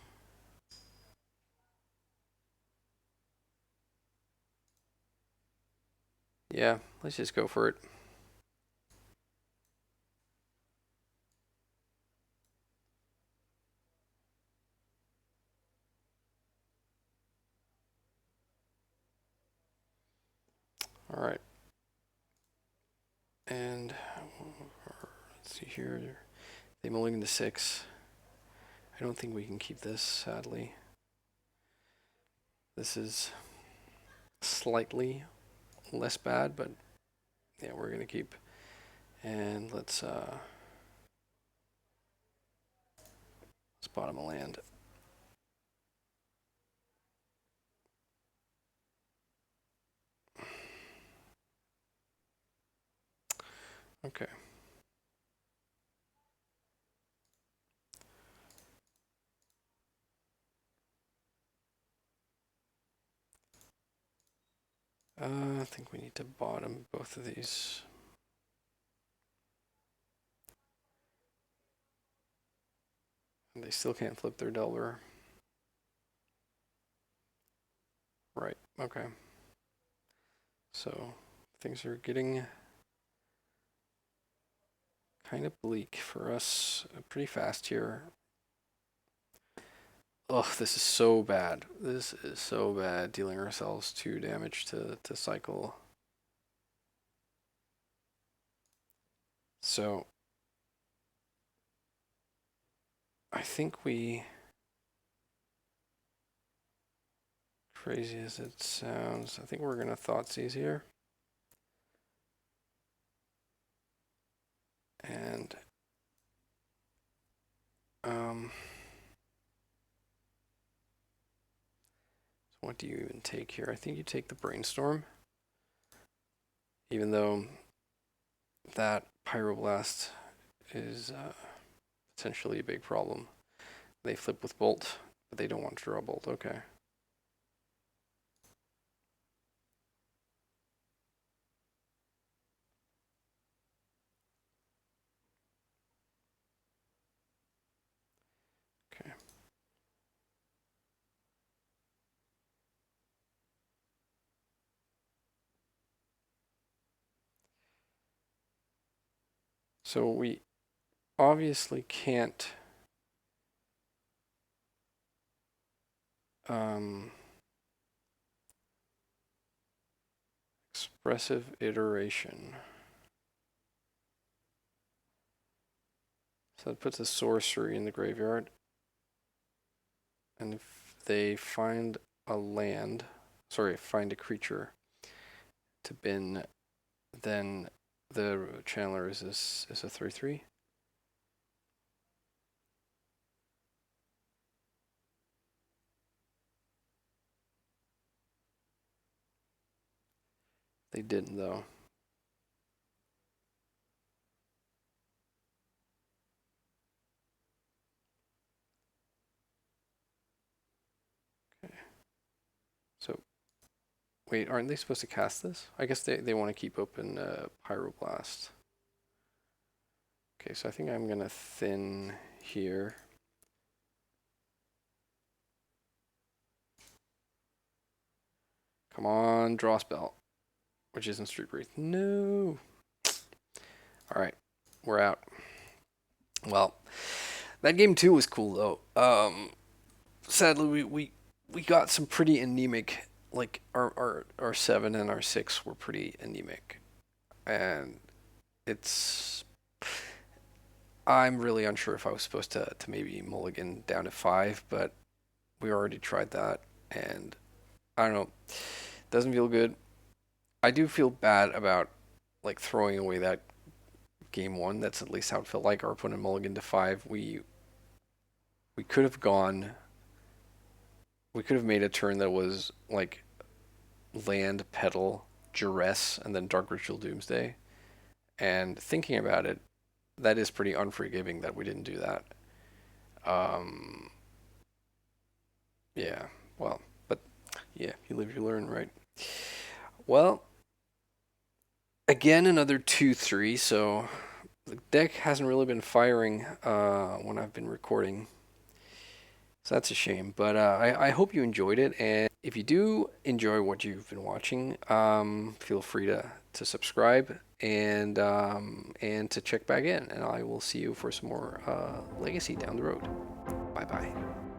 Yeah, let's just go for it. All right. And let's see here. They mulligan to 6. I don't think we can keep this, sadly. This is slightly less bad, but yeah, we're gonna keep. And let's bottom a land. Okay. I think we need to bottom both of these. And they still can't flip their Delver. Right, okay. So things are getting kind of bleak for us pretty fast here. Ugh, this is so bad. This is so bad, dealing ourselves 2 damage to cycle. So I think we, crazy as it sounds, I think we're gonna Thoughtseize here. And what do you even take here? I think you take the Brainstorm. Even though that Pyroblast is potentially a big problem. They flip with Bolt, but they don't want to draw Bolt. Okay. Okay. So we obviously can't expressive iteration. So that puts a sorcery in the graveyard. And if they find a land, sorry, find a creature to bin, then the channeler is a 3/3. They didn't though. Okay. So wait, aren't they supposed to cast this? I guess they want to keep open Pyroblast. Okay, so I think I'm gonna thin here. Come on, draw spell. Which isn't Street Wraith. No. Alright, we're out. Well, that game too was cool though. Sadly we got some pretty anemic, like our 7 and our 6 were pretty anemic. And it's I'm really unsure if I was supposed to maybe mulligan down to 5, but we already tried that and I don't know. Doesn't feel good. I do feel bad about like throwing away that game 1. That's at least how it felt like. Our opponent mulligan to 5. We could have gone. We could have made a turn that was like land, petal, duress, and then dark ritual doomsday. And thinking about it, that is pretty unforgiving that we didn't do that. Um, yeah. Well, but yeah, you live, you learn, right? Well, again, another 2/3. So the deck hasn't really been firing when I've been recording. So that's a shame. But I hope you enjoyed it. And if you do enjoy what you've been watching, feel free to subscribe and to check back in. And I will see you for some more Legacy down the road. Bye-bye.